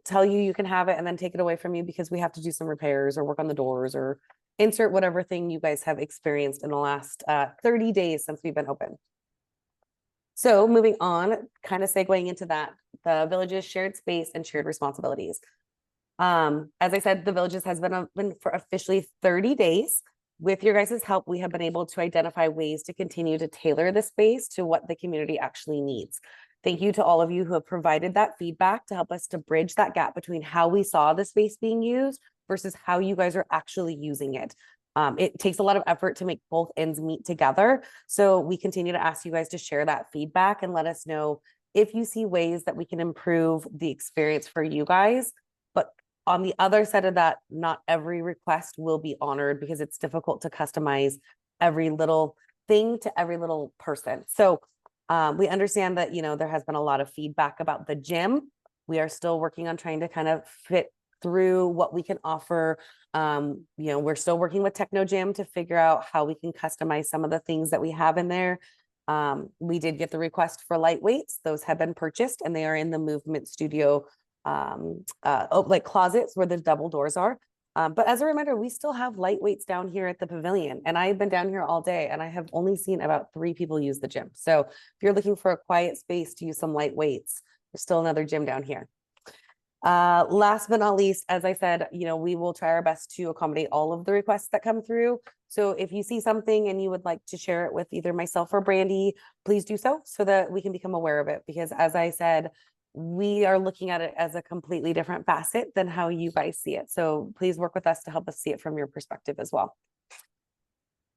tell you you can have it and then take it away from you because we have to do some repairs or work on the doors or insert whatever thing you guys have experienced in the last 30 days since we've been open. So moving on, kind of segueing into that, the villages shared space and shared responsibilities. As I said, the villages has been open for officially 30 days. With your guys' help, we have been able to identify ways to continue to tailor the space to what the community actually needs. Thank you to all of you who have provided that feedback to help us to bridge that gap between how we saw the space being used versus how you guys are actually using it. It takes a lot of effort to make both ends meet together. So we continue to ask you guys to share that feedback and let us know if you see ways that we can improve the experience for you guys. But on the other side of that, not every request will be honored because it's difficult to customize every little thing to every little person. So we understand that, there has been a lot of feedback about the gym. We are still working on trying to kind of fit through what we can offer. We're still working with Techno Gym to figure out how we can customize some of the things that we have in there. We did get the request for lightweights. Those have been purchased and they are in the movement studio, like closets where the double doors are. But as a reminder, we still have lightweights down here at the pavilion, and I've been down here all day and I have only seen about 3 people use the gym. So if you're looking for a quiet space to use some lightweights, there's still another gym down here. Last but not least, as I said, we will try our best to accommodate all of the requests that come through. So if you see something and you would like to share it with either myself or Brandy, please do so that we can become aware of it. Because as I said, we are looking at it as a completely different facet than how you guys see it. So please work with us to help us see it from your perspective as well.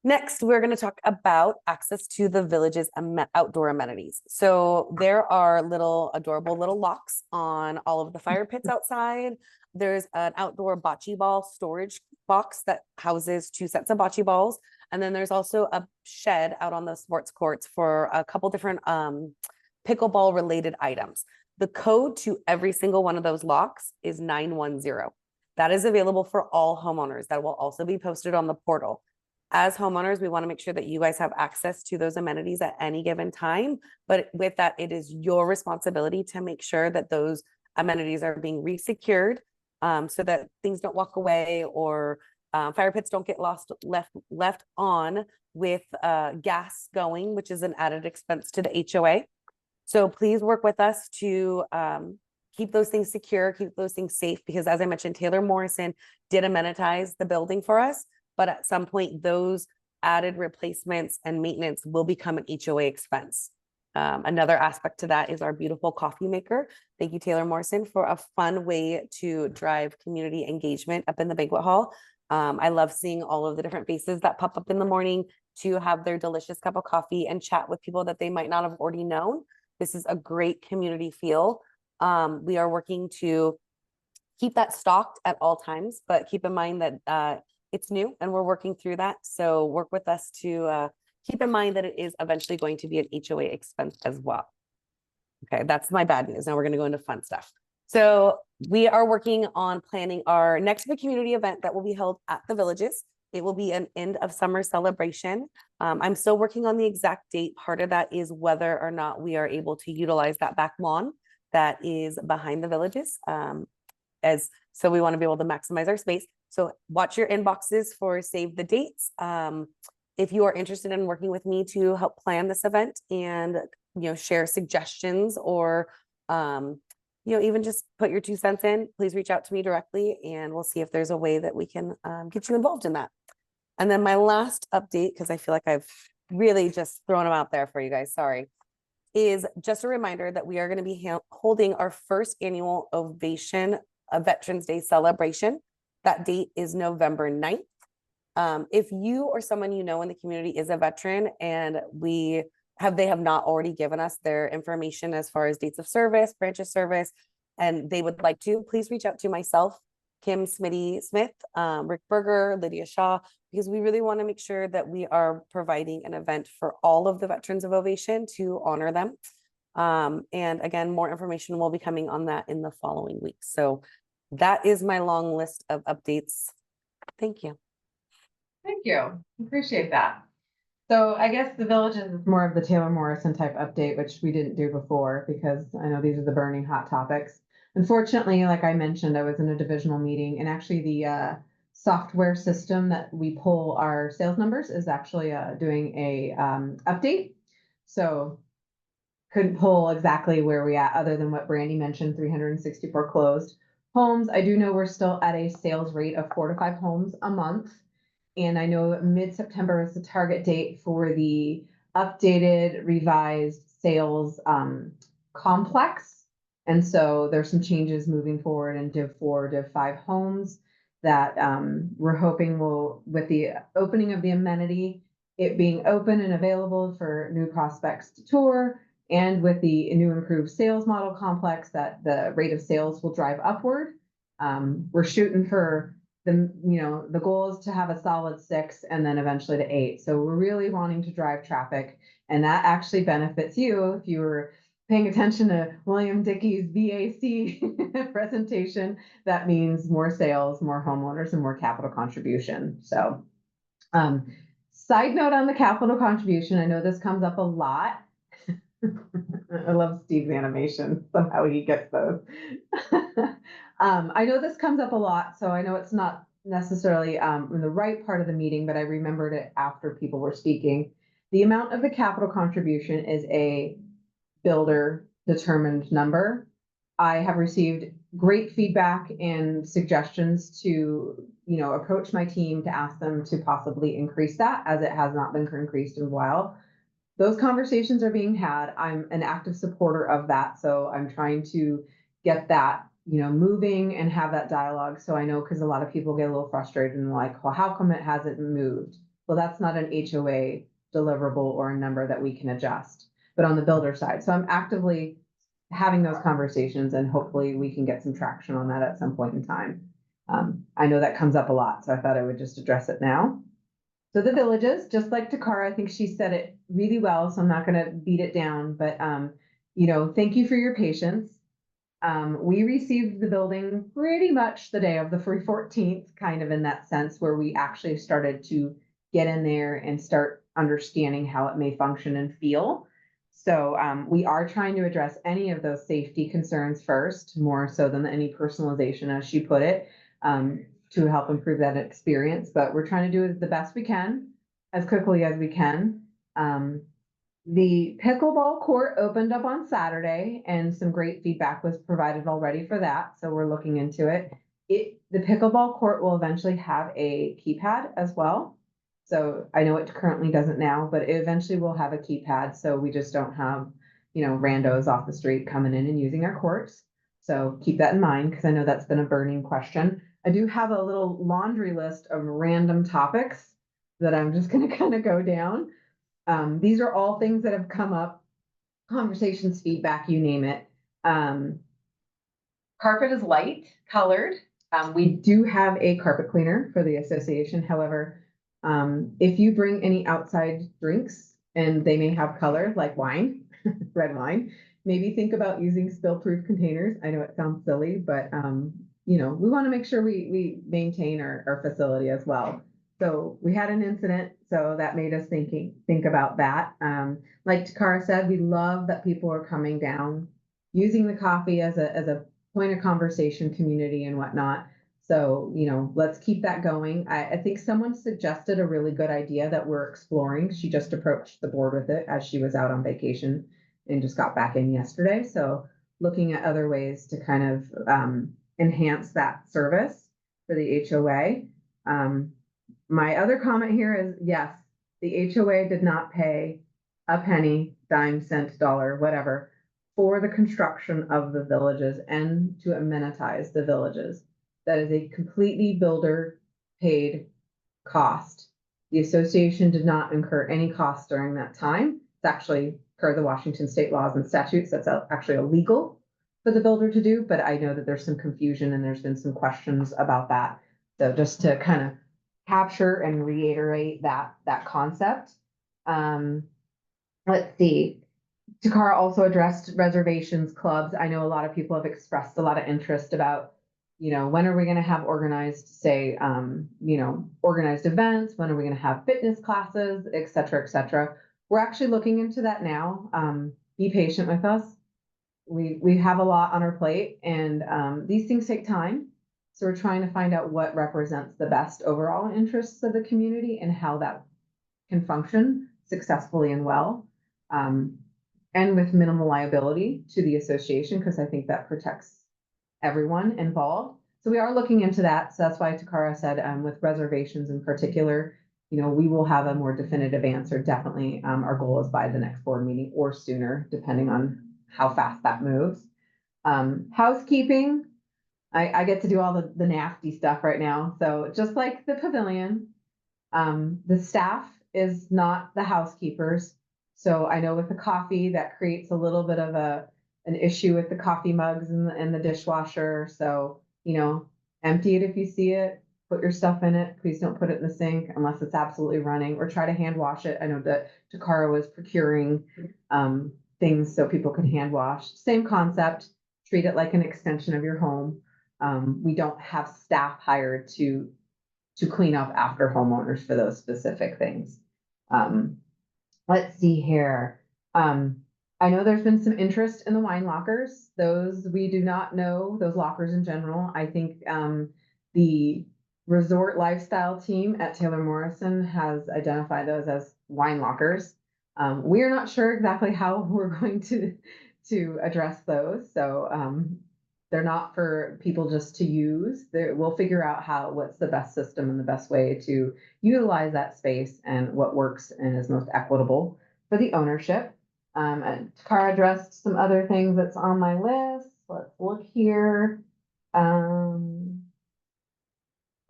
Next, we're going to talk about access to the village's outdoor amenities. So there are adorable little locks on all of the fire pits outside. There's an outdoor bocce ball storage box that houses 2 sets of bocce balls. And then there's also a shed out on the sports courts for a couple different pickleball related items. The code to every single one of those locks is 910. That is available for all homeowners. That will also be posted on the portal. As homeowners, we want to make sure that you guys have access to those amenities at any given time. But with that, it is your responsibility to make sure that those amenities are being resecured so that things don't walk away or fire pits don't get left on with gas going, which is an added expense to the HOA. So please work with us to keep those things secure, keep those things safe, because as I mentioned, Taylor Morrison did amenitize the building for us. But at some point, those added replacements and maintenance will become an HOA expense. Another aspect to that is our beautiful coffee maker. Thank you, Taylor Morrison, for a fun way to drive community engagement up in the banquet hall. I love seeing all of the different faces that pop up in the morning to have their delicious cup of coffee and chat with people that they might not have already known. This is a great community feel. We are working to keep that stocked at all times, but keep in mind that it's new and we're working through that. So work with us to keep in mind that it is eventually going to be an HOA expense as well. Okay, that's my bad news. Now we're going to go into fun stuff. So we are working on planning our next big community event that will be held at the villages. It will be an end of summer celebration. I'm still working on the exact date. Part of that is whether or not we are able to utilize that back lawn that is behind the villages. So we want to be able to maximize our space. So watch your inboxes for save the dates. If you are interested in working with me to help plan this event and share suggestions or even just put your 2 cents in, please reach out to me directly and we'll see if there's a way that we can get you involved in that. And then my last update, because I feel like I've really just thrown them out there for you guys, sorry, is just a reminder that we are going to be holding our first annual Ovation Veterans Day celebration. That date is November 9th. If you or someone you know in the community is a veteran and they have not already given us their information as far as dates of service, branch of service, and they would like to, please reach out to myself, Kim Smitty-Smith, Rick Berger, Lydia Shaw, because we really want to make sure that we are providing an event for all of the veterans of Ovation to honor them. And again, more information will be coming on that in the following weeks. So that is my long list of updates. Thank you. Thank you. Appreciate that. So I guess the villages is more of the Taylor Morrison type update, which we didn't do before because I know these are the burning hot topics. Unfortunately, like I mentioned, I was in a divisional meeting and actually the software system that we pull our sales numbers is actually doing a update. So couldn't pull exactly where we at other than what Brandy mentioned, 364 closed homes. I do know we're still at a sales rate of 4 to 5 homes a month. And I know mid-September is the target date for the updated revised sales complex. And so there's some changes moving forward in Div 4, Div 5 homes that we're hoping will, with the opening of the amenity, it being open and available for new prospects to tour, and with the new improved sales model complex, that the rate of sales will drive upward. We're shooting for the goal is to have a solid 6 and then eventually to 8. So we're really wanting to drive traffic, and that actually benefits you if you were paying attention to William Dickey's VAC presentation. That means more sales, more homeowners, and more capital contribution. So side note on the capital contribution, I know this comes up a lot. I love Steve's animation. Somehow he gets those. I know this comes up a lot, so I know it's not necessarily in the right part of the meeting, but I remembered it after people were speaking. The amount of the capital contribution is a builder determined number. I have received great feedback and suggestions to, approach my team to ask them to possibly increase that, as it has not been increased in a while. Those conversations are being had. I'm an active supporter of that. So I'm trying to get that, moving and have that dialogue. So I know, because a lot of people get a little frustrated and like, well, how come it hasn't moved? Well, that's not an HOA deliverable or a number that we can adjust, but on the builder side. So I'm actively having those conversations, and hopefully we can get some traction on that at some point in time. I know that comes up a lot, so I thought I would just address it now. So the villages, just like Takara, I think she said it really well, so I'm not going to beat it down, but, thank you for your patience. We received the building pretty much the day of the 14th, kind of in that sense, where we actually started to get in there and start understanding how it may function and feel. So we are trying to address any of those safety concerns first, more so than any personalization, as she put it. To help improve that experience, but we're trying to do it the best we can, as quickly as we can. The pickleball court opened up on Saturday, and some great feedback was provided already for that, so we're looking into it. The pickleball court will eventually have a keypad as well. So I know it currently doesn't now, but it eventually will have a keypad, so we just don't have, randos off the street coming in and using our courts. So keep that in mind, because I know that's been a burning question. I do have a little laundry list of random topics that I'm just going to kind of go down. These are all things that have come up, conversations, feedback, you name it. Carpet is light colored. We do have a carpet cleaner for the association. However, if you bring any outside drinks and they may have color, like wine, red wine, maybe think about using spill-proof containers. I know it sounds silly, but we want to make sure we maintain our facility as well. So we had an incident, so that made us think about that. Like Takara said, we love that people are coming down, using the coffee as a point of conversation, community and whatnot. So, let's keep that going. I think someone suggested a really good idea that we're exploring. She just approached the board with it as she was out on vacation and just got back in yesterday. So looking at other ways to kind of enhance that service for the HOA. My other comment here is, yes, the HOA did not pay a penny, dime, cent, dollar, whatever, for the construction of the villages and to amenitize the villages. That is a completely builder paid cost. The association did not incur any costs during that time. It's actually per the Washington state laws and statutes, that's actually illegal for the builder to do, but I know that there's some confusion and there's been some questions about that. So just to kind of capture and reiterate that concept. Let's see. Takara also addressed reservations, clubs. I know a lot of people have expressed a lot of interest about, when are we going to have organized, say, organized events? When are we going to have fitness classes, et cetera, et cetera. We're actually looking into that now. Be patient with us. We have a lot on our plate, and these things take time. So we're trying to find out what represents the best overall interests of the community and how that can function successfully and well. And with minimal liability to the association, because I think that protects everyone involved. So we are looking into that. So that's why Takara said with reservations in particular, we will have a more definitive answer. Definitely our goal is by the next board meeting or sooner, depending on how fast that moves. Housekeeping, I get to do all the nasty stuff right now. So just like the pavilion, the staff is not the housekeepers. So I know with the coffee, that creates a little bit of an issue with the coffee mugs and the dishwasher. So, empty it if you see it, put your stuff in it. Please don't put it in the sink unless it's absolutely running, or try to hand wash it. I know that Takara was procuring things so people could hand wash. Same concept, treat it like an extension of your home. We don't have staff hired to clean up after homeowners for those specific things. Let's see here. I know there's been some interest in the wine lockers. Those we do not know, those lockers in general. I think the resort lifestyle team at Taylor Morrison has identified those as wine lockers. We are not sure exactly how we're going to address those. So they're not for people just to use. We'll figure out what's the best system and the best way to utilize that space and what works and is most equitable for the ownership. And Takara addressed some other things that's on my list. Let's look here.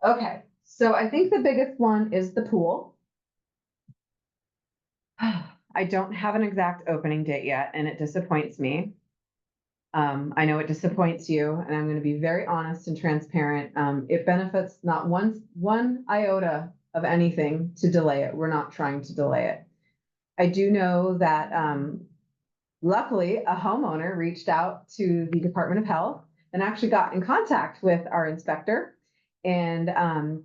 Okay, so I think the biggest one is the pool. I don't have an exact opening date yet, and it disappoints me. I know it disappoints you, and I'm going to be very honest and transparent. It benefits not one iota of anything to delay it. We're not trying to delay it. I do know that luckily a homeowner reached out to the Department of Health and actually got in contact with our inspector, and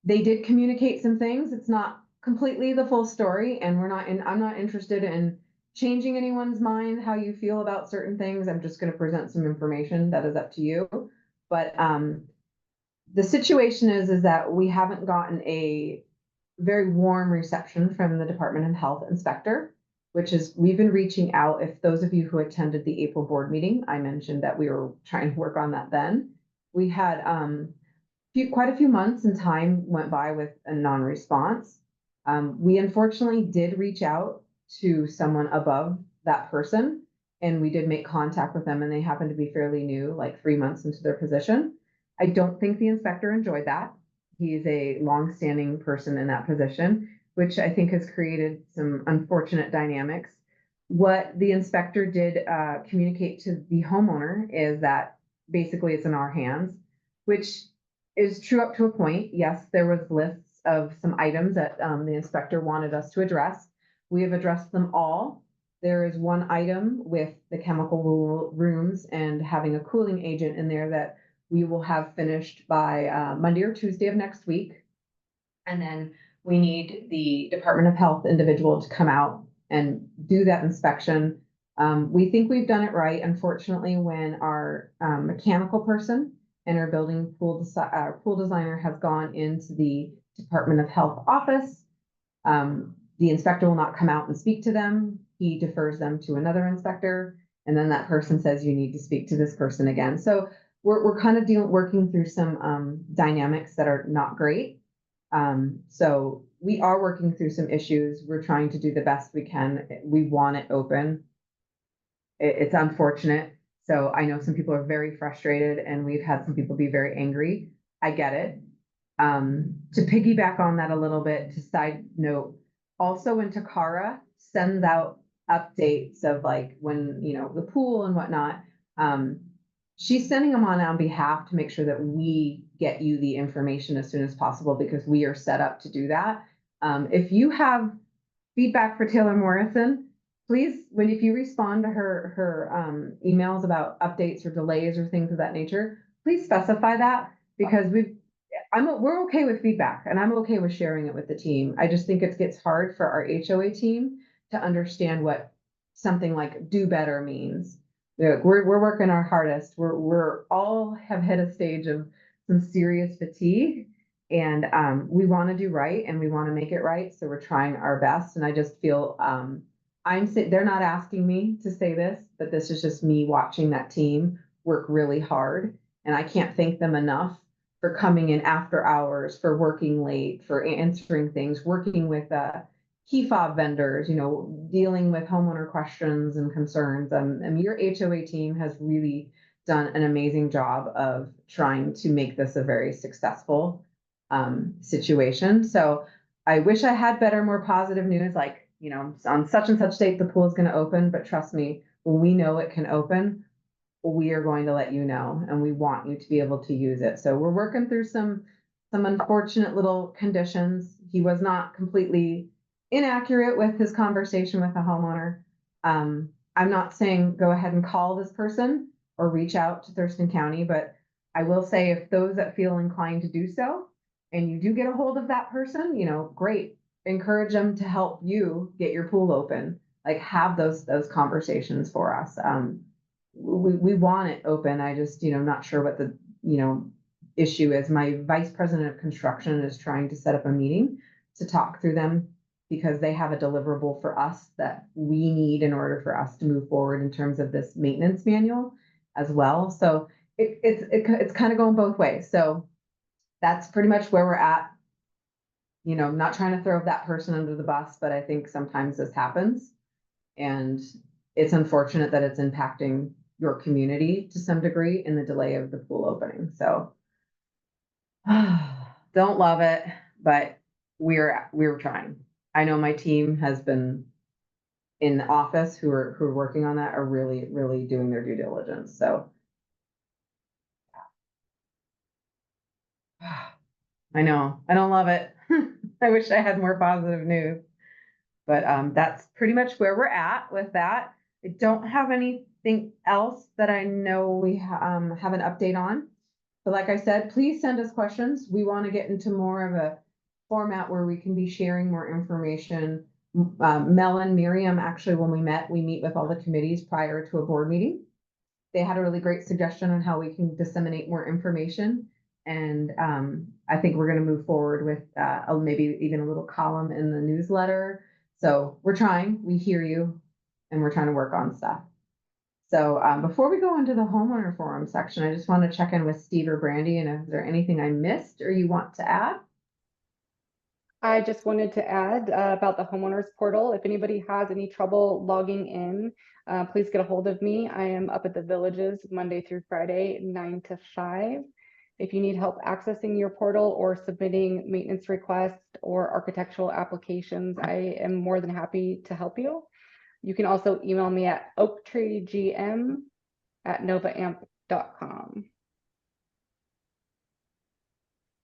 they did communicate some things. It's not completely the full story, and I'm not interested in changing anyone's mind how you feel about certain things. I'm just going to present some information that is up to you. But the situation is that we haven't gotten a very warm reception from the Department of Health inspector, which is we've been reaching out. If those of you who attended the April board meeting, I mentioned that we were trying to work on that then. We had quite a few months and time went by with a non-response. We unfortunately did reach out to someone above that person, and we did make contact with them, and they happened to be fairly new, like 3 months into their position. I don't think the inspector enjoyed that. He's a long-standing person in that position, which I think has created some unfortunate dynamics. What the inspector did communicate to the homeowner is that basically it's in our hands, which is true up to a point. Yes, there was lists of some items that the inspector wanted us to address. We have addressed them all. There is one item with the chemical rooms and having a cooling agent in there that we will have finished by Monday or Tuesday of next week. And then we need the Department of Health individual to come out and do that inspection. We think we've done it right. Unfortunately, when our mechanical person and our building pool designer has gone into the Department of Health office, the inspector will not come out and speak to them. He defers them to another inspector. And then that person says you need to speak to this person again. So we're kind of working through some dynamics that are not great. So we are working through some issues. We're trying to do the best we can. We want it open. It's unfortunate. So I know some people are very frustrated and we've had some people be very angry. I get it. To piggyback on that a little bit, to side note, also when Takara sends out updates of like when, you know, the pool and whatnot, she's sending them on behalf to make sure that we get you the information as soon as possible because we are set up to do that. If you have feedback for Taylor Morrison, please, if you respond to her emails about updates or delays or things of that nature, please specify that because we're okay with feedback and I'm okay with sharing it with the team. I just think it gets hard for our HOA team to understand what something like do better means. We're working our hardest. We're all have hit a stage of some serious fatigue and we want to do right and we want to make it right. So we're trying our best. And I just feel they're not asking me to say this, but this is just me watching that team work really hard. And I can't thank them enough for coming in after hours, for working late, for answering things, working with key fob vendors, you know, dealing with homeowner questions and concerns. And your HOA team has really done an amazing job of trying to make this a very successful situation. So I wish I had better, more positive news, like, you know, on such and such date, the pool is going to open, but trust me, when we know it can open, we are going to let you know, and we want you to be able to use it. So we're working through some unfortunate little conditions. He was not completely inaccurate with his conversation with the homeowner. I'm not saying go ahead and call this person or reach out to Thurston County, but I will say if those that feel inclined to do so, and you do get a hold of that person, you know, great. Encourage them to help you get your pool open. Like have those conversations for us. We want it open. I just, you know, not sure what the, you know, issue is. My vice president of construction is trying to set up a meeting to talk through them because they have a deliverable for us that we need in order for us to move forward in terms of this maintenance manual as well. So it's kind of going both ways. So that's pretty much where we're at. You know, not trying to throw that person under the bus, but I think sometimes this happens. And it's unfortunate that it's impacting your community to some degree in the delay of the pool opening. So don't love it, but we're trying. I know my team has been in the office who are working on that are really, really doing their due diligence. So I know I don't love it. I wish I had more positive news, but that's pretty much where we're at with that. I don't have anything else that I know we have an update on. But like I said, please send us questions. We want to get into more of a format where we can be sharing more information. Mel and Miriam, actually, when we meet with all the committees prior to a board meeting. They had a really great suggestion on how we can disseminate more information. And I think we're going to move forward with maybe even a little column in the newsletter. So we're trying, we hear you, and we're trying to work on stuff. So before we go into the homeowner forum section, I just want to check in with Steve or Brandy, and is there anything I missed or you want to add? I just wanted to add about the homeowners portal. If anybody has any trouble logging in, please get a hold of me. I am up at the Villages Monday through Friday, 9 to 5. If you need help accessing your portal or submitting maintenance requests or architectural applications, I am more than happy to help you. You can also email me at oaktreegm@novaamp.com.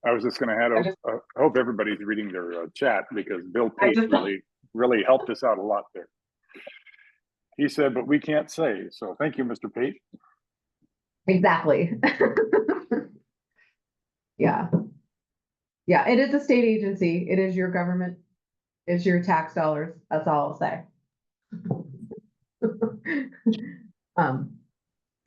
I was just going to add, I hope everybody's reading their chat because Bill Pate really helped us out a lot there. He said, but we can't say. So thank you, Mr. Pate. Exactly. Yeah. Yeah, it is a state agency. It is your government. It's your tax dollars. That's all I'll say.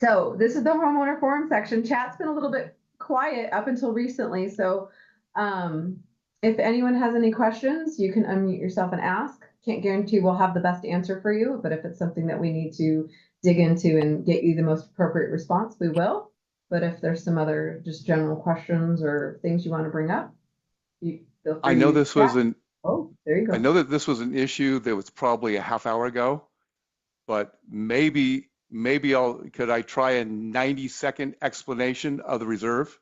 So this is the homeowner forum section. Chat's been a little bit quiet up until recently. So if anyone has any questions, you can unmute yourself and ask. can't guarantee we'll have the best answer for you, but if it's something that we need to dig into and get you the most appropriate response, we will. But if there's some other just general questions or things you want to bring up, you feel free I know to this was chat. an, Oh, there you I go. know that this was an issue that was probably a half hour ago, but maybe could I try a 90-second explanation of the reserve?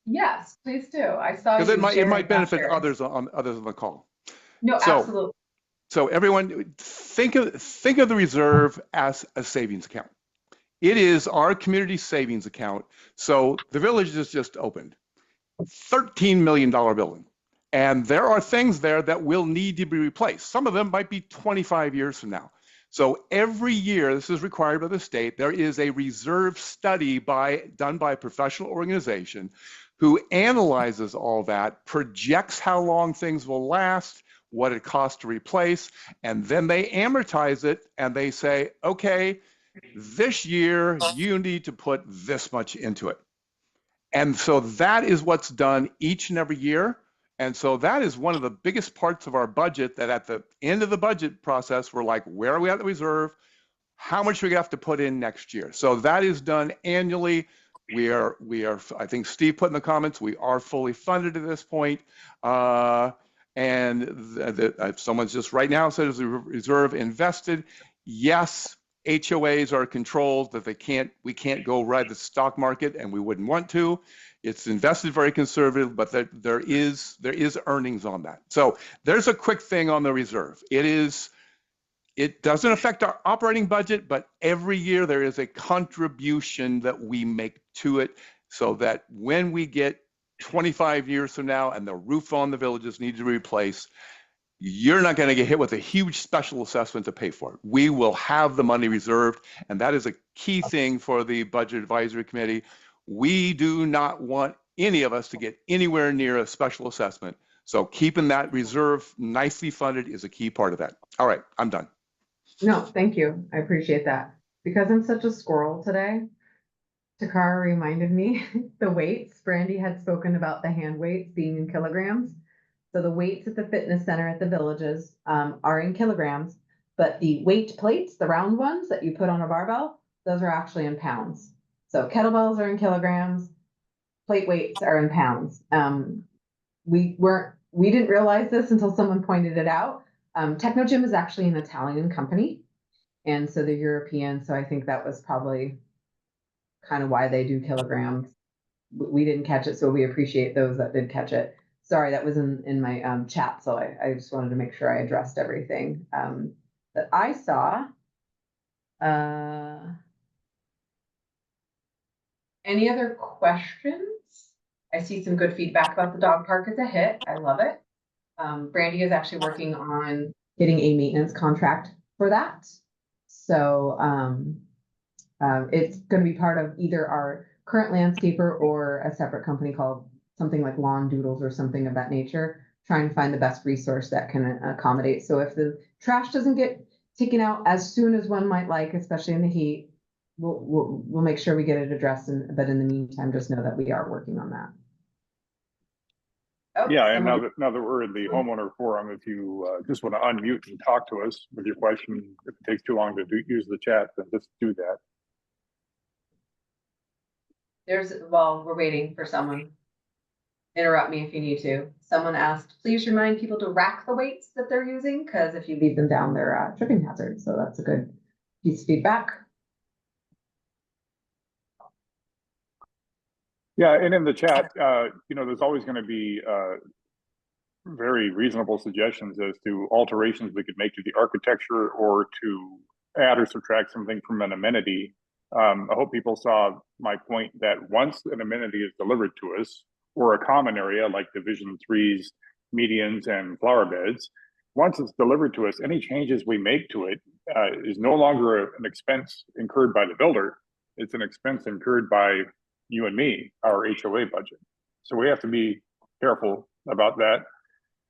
Yes, please do. I saw Because you it sharing might that benefit there. others on the call. No, So- absolutely. So everyone, think of the reserve as a savings account. It is our community savings account. So the village is just opened, $13 million building. And there are things there that will need to be replaced. Some of them might be 25 years from now. So every year, this is required by the state, there is a reserve study done by a professional organization who analyzes all that, projects how long things will last, what it costs to replace, and then they amortize it and they say, okay, this year you need to put this much into it. And so that is what's done each and every year. And so that is one of the biggest parts of our budget, that at the end of the budget process, we're like, where are we at the reserve? How much we have to put in next year? So that is done annually. We are, I think Steve put in the comments, we are fully funded at this point. And someone's just right now said, is the reserve invested? Yes, HOAs are controlled, that we can't go ride the stock market, and we wouldn't want to. It's invested very conservative, but there is earnings on that. So there's a quick thing on the reserve. It doesn't affect our operating budget, but every year there is a contribution that we make to it, so that when we get 25 years from now and the roof on the villages needs to be replaced, you're not going to get hit with a huge special assessment to pay for it. We will have the money reserved, and that is a key thing for the Budget Advisory Committee. We do not want any of us to get anywhere near a special assessment. So keeping that reserve nicely funded is a key part of that. All right, I'm done. No, thank you. I appreciate that. Because I'm such a squirrel today, Takara reminded me the weights. Brandy had spoken about the hand weights being in kilograms. So the weights at the fitness center at the villages are in kilograms, but the weight plates, the round ones that you put on a barbell, those are actually in pounds. So kettlebells are in kilograms, plate weights are in pounds. We didn't realize this until someone pointed it out. Technogym is actually an Italian company, and so they're European. So I think that was probably kind of why they do kilograms. We didn't catch it, so we appreciate those that did catch it. Sorry, that was in my chat, so I just wanted to make sure I addressed everything that I saw. Any other questions? I see some good feedback about the dog park. It's a hit. I love it. Brandy is actually working on getting a maintenance contract for that. So it's going to be part of either our current landscaper or a separate company called something like Lawn Doodles or something of that nature, trying to find the best resource that can accommodate. So if the trash doesn't get taken out as soon as one might like, especially in the heat, we'll make sure we get it addressed. But in the meantime, just know that we are working on that. Oh, Yeah, and now that we're in the homeowner forum, if you just want to unmute and talk to us with your question, if it takes too long to use the chat, then just do that. Well, we're waiting for someone. Interrupt me if you need to. Someone asked, please remind people to rack the weights that they're using, because if you leave them down, they're tripping hazards. So that's a good piece of feedback. Yeah, and in the chat, there's always going to be very reasonable suggestions as to alterations we could make to the architecture or to add or subtract something from an amenity. I hope people saw my point that once an amenity is delivered to us, or a common area like Division 3's medians and flower beds, once it's delivered to us, any changes we make to it is no longer an expense incurred by the builder. It's an expense incurred by you and me, our HOA budget. So we have to be careful about that.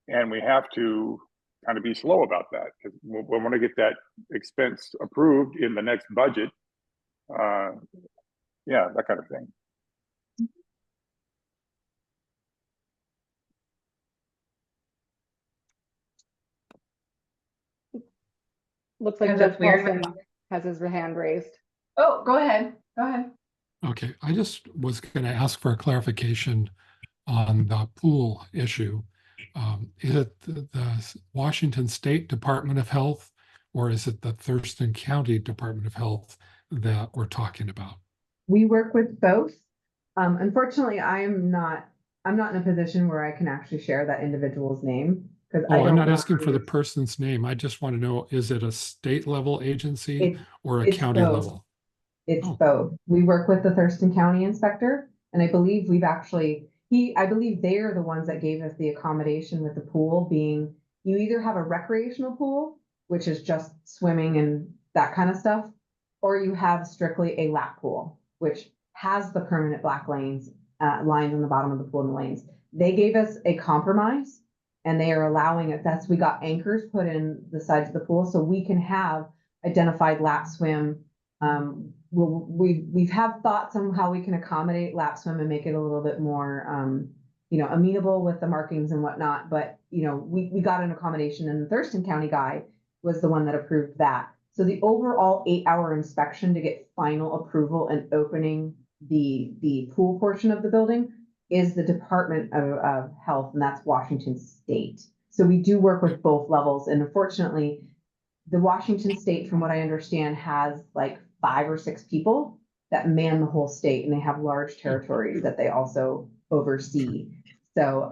And we have to kind of be slow about that, because we want to get that expense approved in the next budget. Yeah, that kind of thing. Looks like Yeah, Jeff that's weird. Paulson has his hand raised. Oh, go ahead. Go ahead. Okay, I just was going to ask for a clarification on the pool issue. Is it the Washington State Department of Health, or is it the Thurston County Department of Health that we're talking about? We work with both. Unfortunately, I'm not in a position where I can actually share that individual's name because I Oh, I'm don't not know asking for the who's- person's name. I just want to know, is it a state level agency It's- or a it's county both. level? It's Oh. both. We work with the Thurston County inspector, and I believe I believe they are the ones that gave us the accommodation with the pool being, you either have a recreational pool, which is just swimming and that kind of stuff, or you have strictly a lap pool, which has the permanent black lines on the bottom of the pool and the lanes. They gave us a compromise, and they are allowing it. We got anchors put in the sides of the pool so we can have identified lap swim. We've had thoughts on how we can accommodate lap swim and make it a little bit more, amenable with the markings and whatnot. But, we got an accommodation, and the Thurston County guy was the one that approved that. So the overall 8-hour inspection to get final approval and opening the pool portion of the building is the Department of Health, and that's Washington State. So we do work with both levels. And unfortunately, the Washington State, from what I understand, has like 5 or 6 people that man the whole state, and they have large territories that they also oversee. So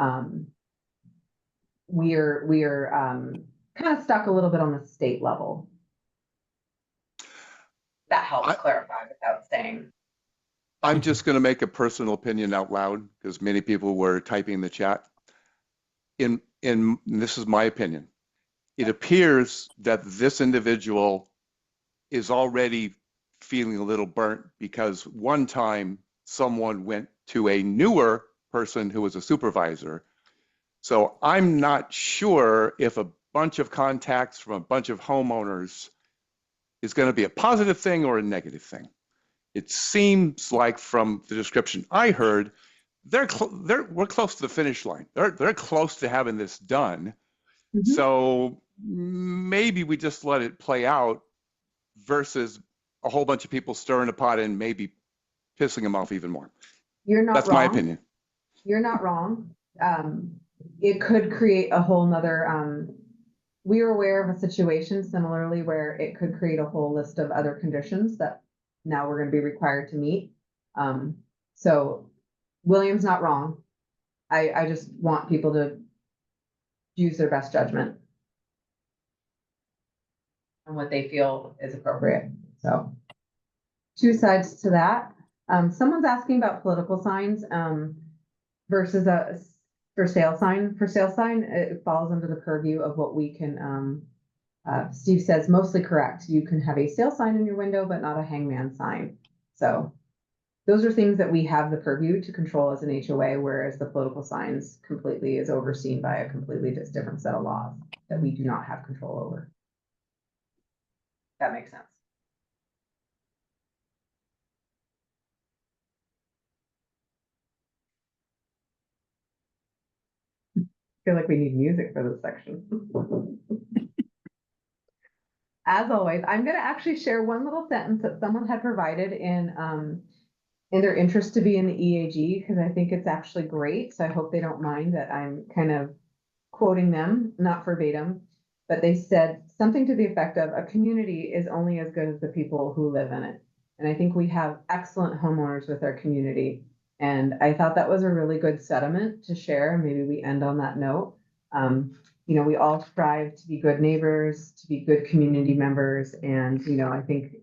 we're kind of stuck a little bit on the state level. That helps clarify without saying. I'm just going to make a personal opinion out loud because many people were typing in the chat. This is my opinion. It appears that this individual is already feeling a little burnt because one time someone went to a newer person who was a supervisor. So I'm not sure if a bunch of contacts from a bunch of homeowners is going to be a positive thing or a negative thing. It seems like from the description I heard, we're close to the finish line. They're close to having this done. Mhm. So maybe we just let it play out versus a whole bunch of people stirring a pot and maybe pissing them off even more. You're not That's wrong. my opinion. You're not wrong. It could create a whole nother, we are aware of a situation similarly where it could create a whole list of other conditions that now we're going to be required to meet. So William's not wrong. I just want people to use their best judgment on what they feel is appropriate. So 2 sides to that. Someone's asking about political signs versus a for sale sign. For sale sign, it falls under the purview of what we can, Steve says mostly correct. You can have a sale sign in your window, but not a hangman sign. So those are things that we have the purview to control as an HOA, whereas the political signs completely is overseen by a completely just different set of laws that we do not have control over. That makes sense. I feel like we need music for this section. As always, I'm going to actually share one little sentence that someone had provided in their interest to be in the EAG, because I think it's actually great. So I hope they don't mind that I'm kind of quoting them, not verbatim, but they said something to the effect of, a community is only as good as the people who live in it. And I think we have excellent homeowners with our community. And I thought that was a really good sentiment to share. Maybe we end on that note. We all strive to be good neighbors, to be good community members. And, I think,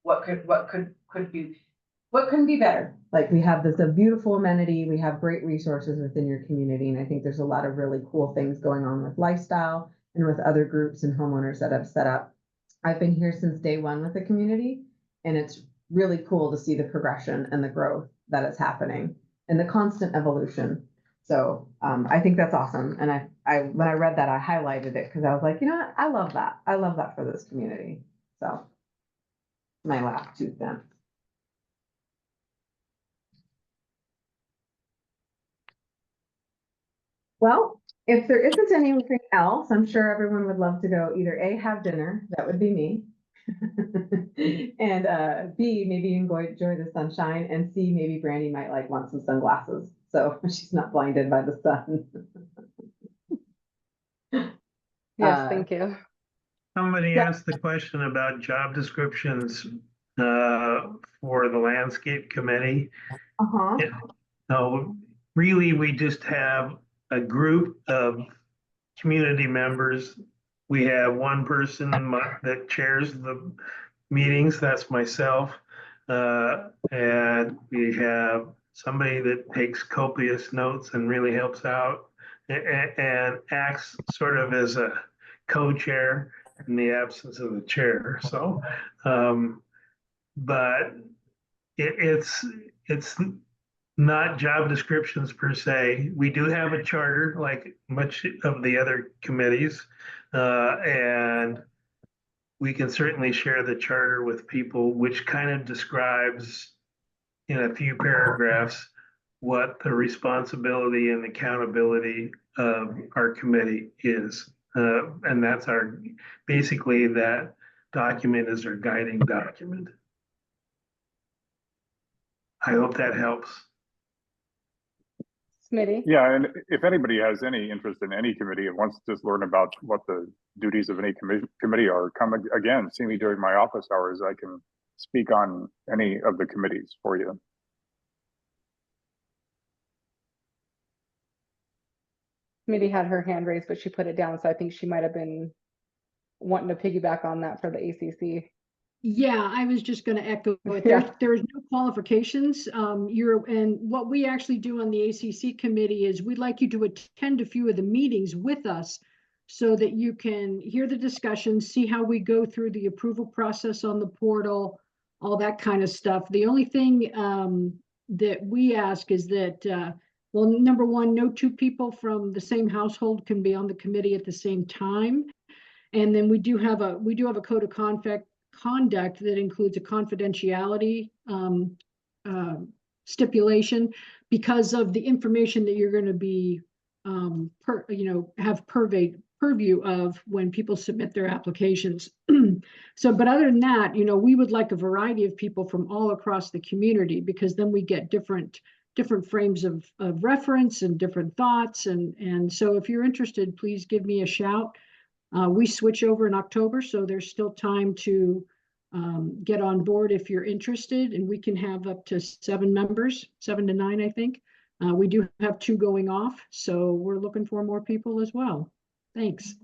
what couldn't be better? Like, we have a beautiful amenity, we have great resources within your community. And I think there's a lot of really cool things going on with lifestyle and with other groups and homeowners that have set up. I've been here since day one with the community, and it's really cool to see the progression and the growth that is happening and the constant evolution. So I think that's awesome. And when I read that, I highlighted it because I was like, what? I love that. I love that for this community. So my last 2 cents. Well, If there isn't anything else, I'm sure everyone would love to go either A, have dinner, that would be me. And B, maybe enjoy the sunshine, and C, maybe Brandy might want some sunglasses, so she's not blinded by the sun. Yes, thank you. Somebody Yeah. asked the question about job descriptions for the landscape committee. Uh-huh. No, really, we just have a group of community members. We have one person that chairs the meetings, that's myself. And we have somebody that takes copious notes and really helps out and acts sort of as a co-chair in the absence of the chair. So, but it's not job descriptions per se. We do have a charter like much of the other committees. And we can certainly share the charter with people, which kind of describes in a few paragraphs what the responsibility and accountability of our committee is. And that's basically that document is our guiding document. I hope that helps. Smitty? Yeah, and if anybody has any interest in any committee and wants to just learn about what the duties of any committee are, come again, see me during my office hours. I can speak on any of the committees for you. Smitty had her hand raised, but she put it down, so I think she might have been wanting to piggyback on that for the ACC. Yeah, I was just going to echo it. Yeah. There's no qualifications. And what we actually do on the ACC committee is we'd like you to attend a few of the meetings with us so that you can hear the discussion, see how we go through the approval process on the portal, all that kind of stuff. The only thing that we ask is that, well, number one, no two people from the same household can be on the committee at the same time. And then we do have a code of conduct that includes a confidentiality stipulation because of the information that you're going to be have purview of when people submit their applications. So, but other than that, we would like a variety of people from all across the community, because then we get different frames of reference and different thoughts. And so if you're interested, please give me a shout. We switch over in October, so there's still time to get on board if you're interested, and we can have up to 7 members, 7 to 9, I think. We do have 2 going off, so we're looking for more people as well. Thanks.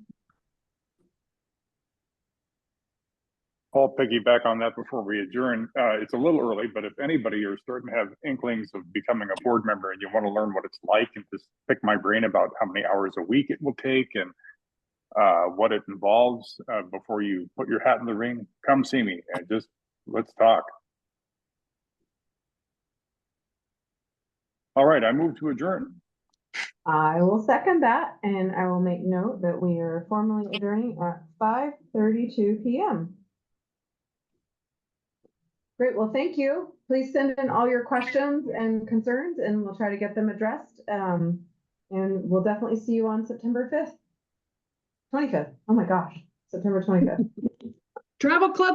I'll piggyback on that before we adjourn. It's a little early, but if anybody are starting to have inklings of becoming a board member and you want to learn what it's like and just pick my brain about how many hours a week it will take and what it involves before you put your hat in the ring, come see me and just let's talk. All right, I move to adjourn. I will second that, and I will make note that we are formally adjourning at 5:32 p.m. Great, well, thank you. Please send in all your questions and concerns, and we'll try to get them addressed. And we'll definitely see you on September 5th. 25th. Oh my gosh, September 25th. Travel Club